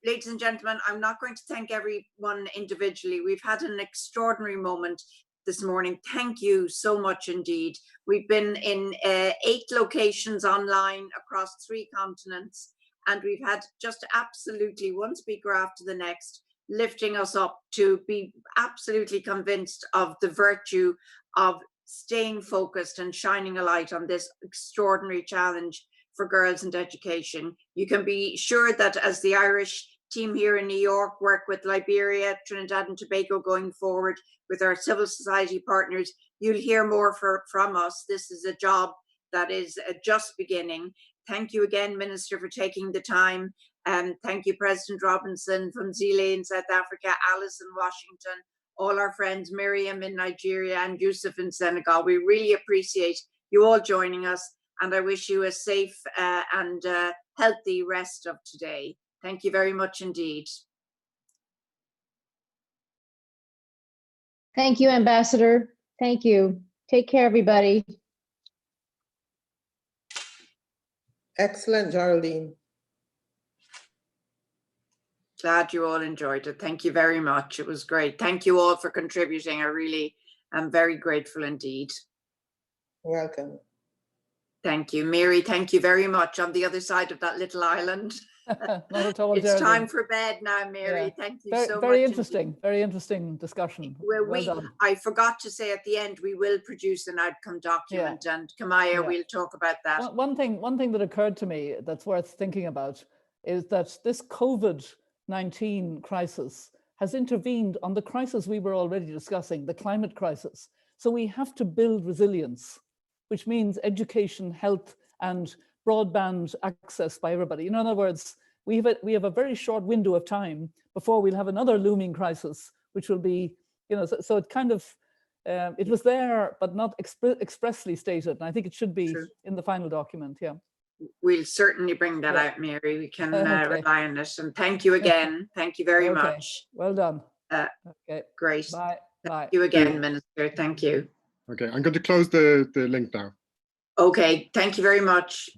Ladies and gentlemen, I'm not going to thank everyone individually. We've had an extraordinary moment this morning. Thank you so much indeed. We've been in 8 locations online across 3 continents, and we've had just absolutely one speaker after the next, lifting us up to be absolutely convinced of the virtue of staying focused and shining a light on this extraordinary challenge for girls and education. You can be sure that as the Irish team here in New York work with Liberia, Trinidad and Tobago going forward with our civil society partners, you'll hear more from us. This is a job that is just beginning. Thank you again, Minister, for taking the time. Thank you, President Robinson, Phumzile in South Africa, Alice in Washington, all our friends, Mariam in Nigeria and Youssou in Senegal. We really appreciate you all joining us, and I wish you a safe and healthy rest of today. Thank you very much indeed. Thank you, Ambassador. Thank you. Take care, everybody. Excellent, Geraldine. Glad you all enjoyed it. Thank you very much. It was great. Thank you all for contributing. I really am very grateful indeed. Welcome. Thank you. Mary, thank you very much on the other side of that little island. Not at all, It's Geraldine. time for bed now, Mary. Yeah. Thank you so much. Very interesting, very interesting discussion. Well done. I forgot to say at the end, we will produce an outcome document, and Kamaya, we'll talk about that. One thing that occurred to me that's worth thinking about is that this COVID-19 crisis has intervened on the crisis we were already discussing, the climate crisis. So we have to build resilience, which means education, health, and broadband access by everybody. In other words, we have a very short window of time before we'll have another looming crisis, which will be, so it kind of, it was there, but not expressly stated. And I think it should be in the final document, yeah. We'll certainly bring that out, Mary. We can rely on it. And thank you again. Thank you very much. Well done. Okay, great. Bye. Thank you again, Minister. Thank you. Okay, I'm going to close the link now. Okay, thank you very much.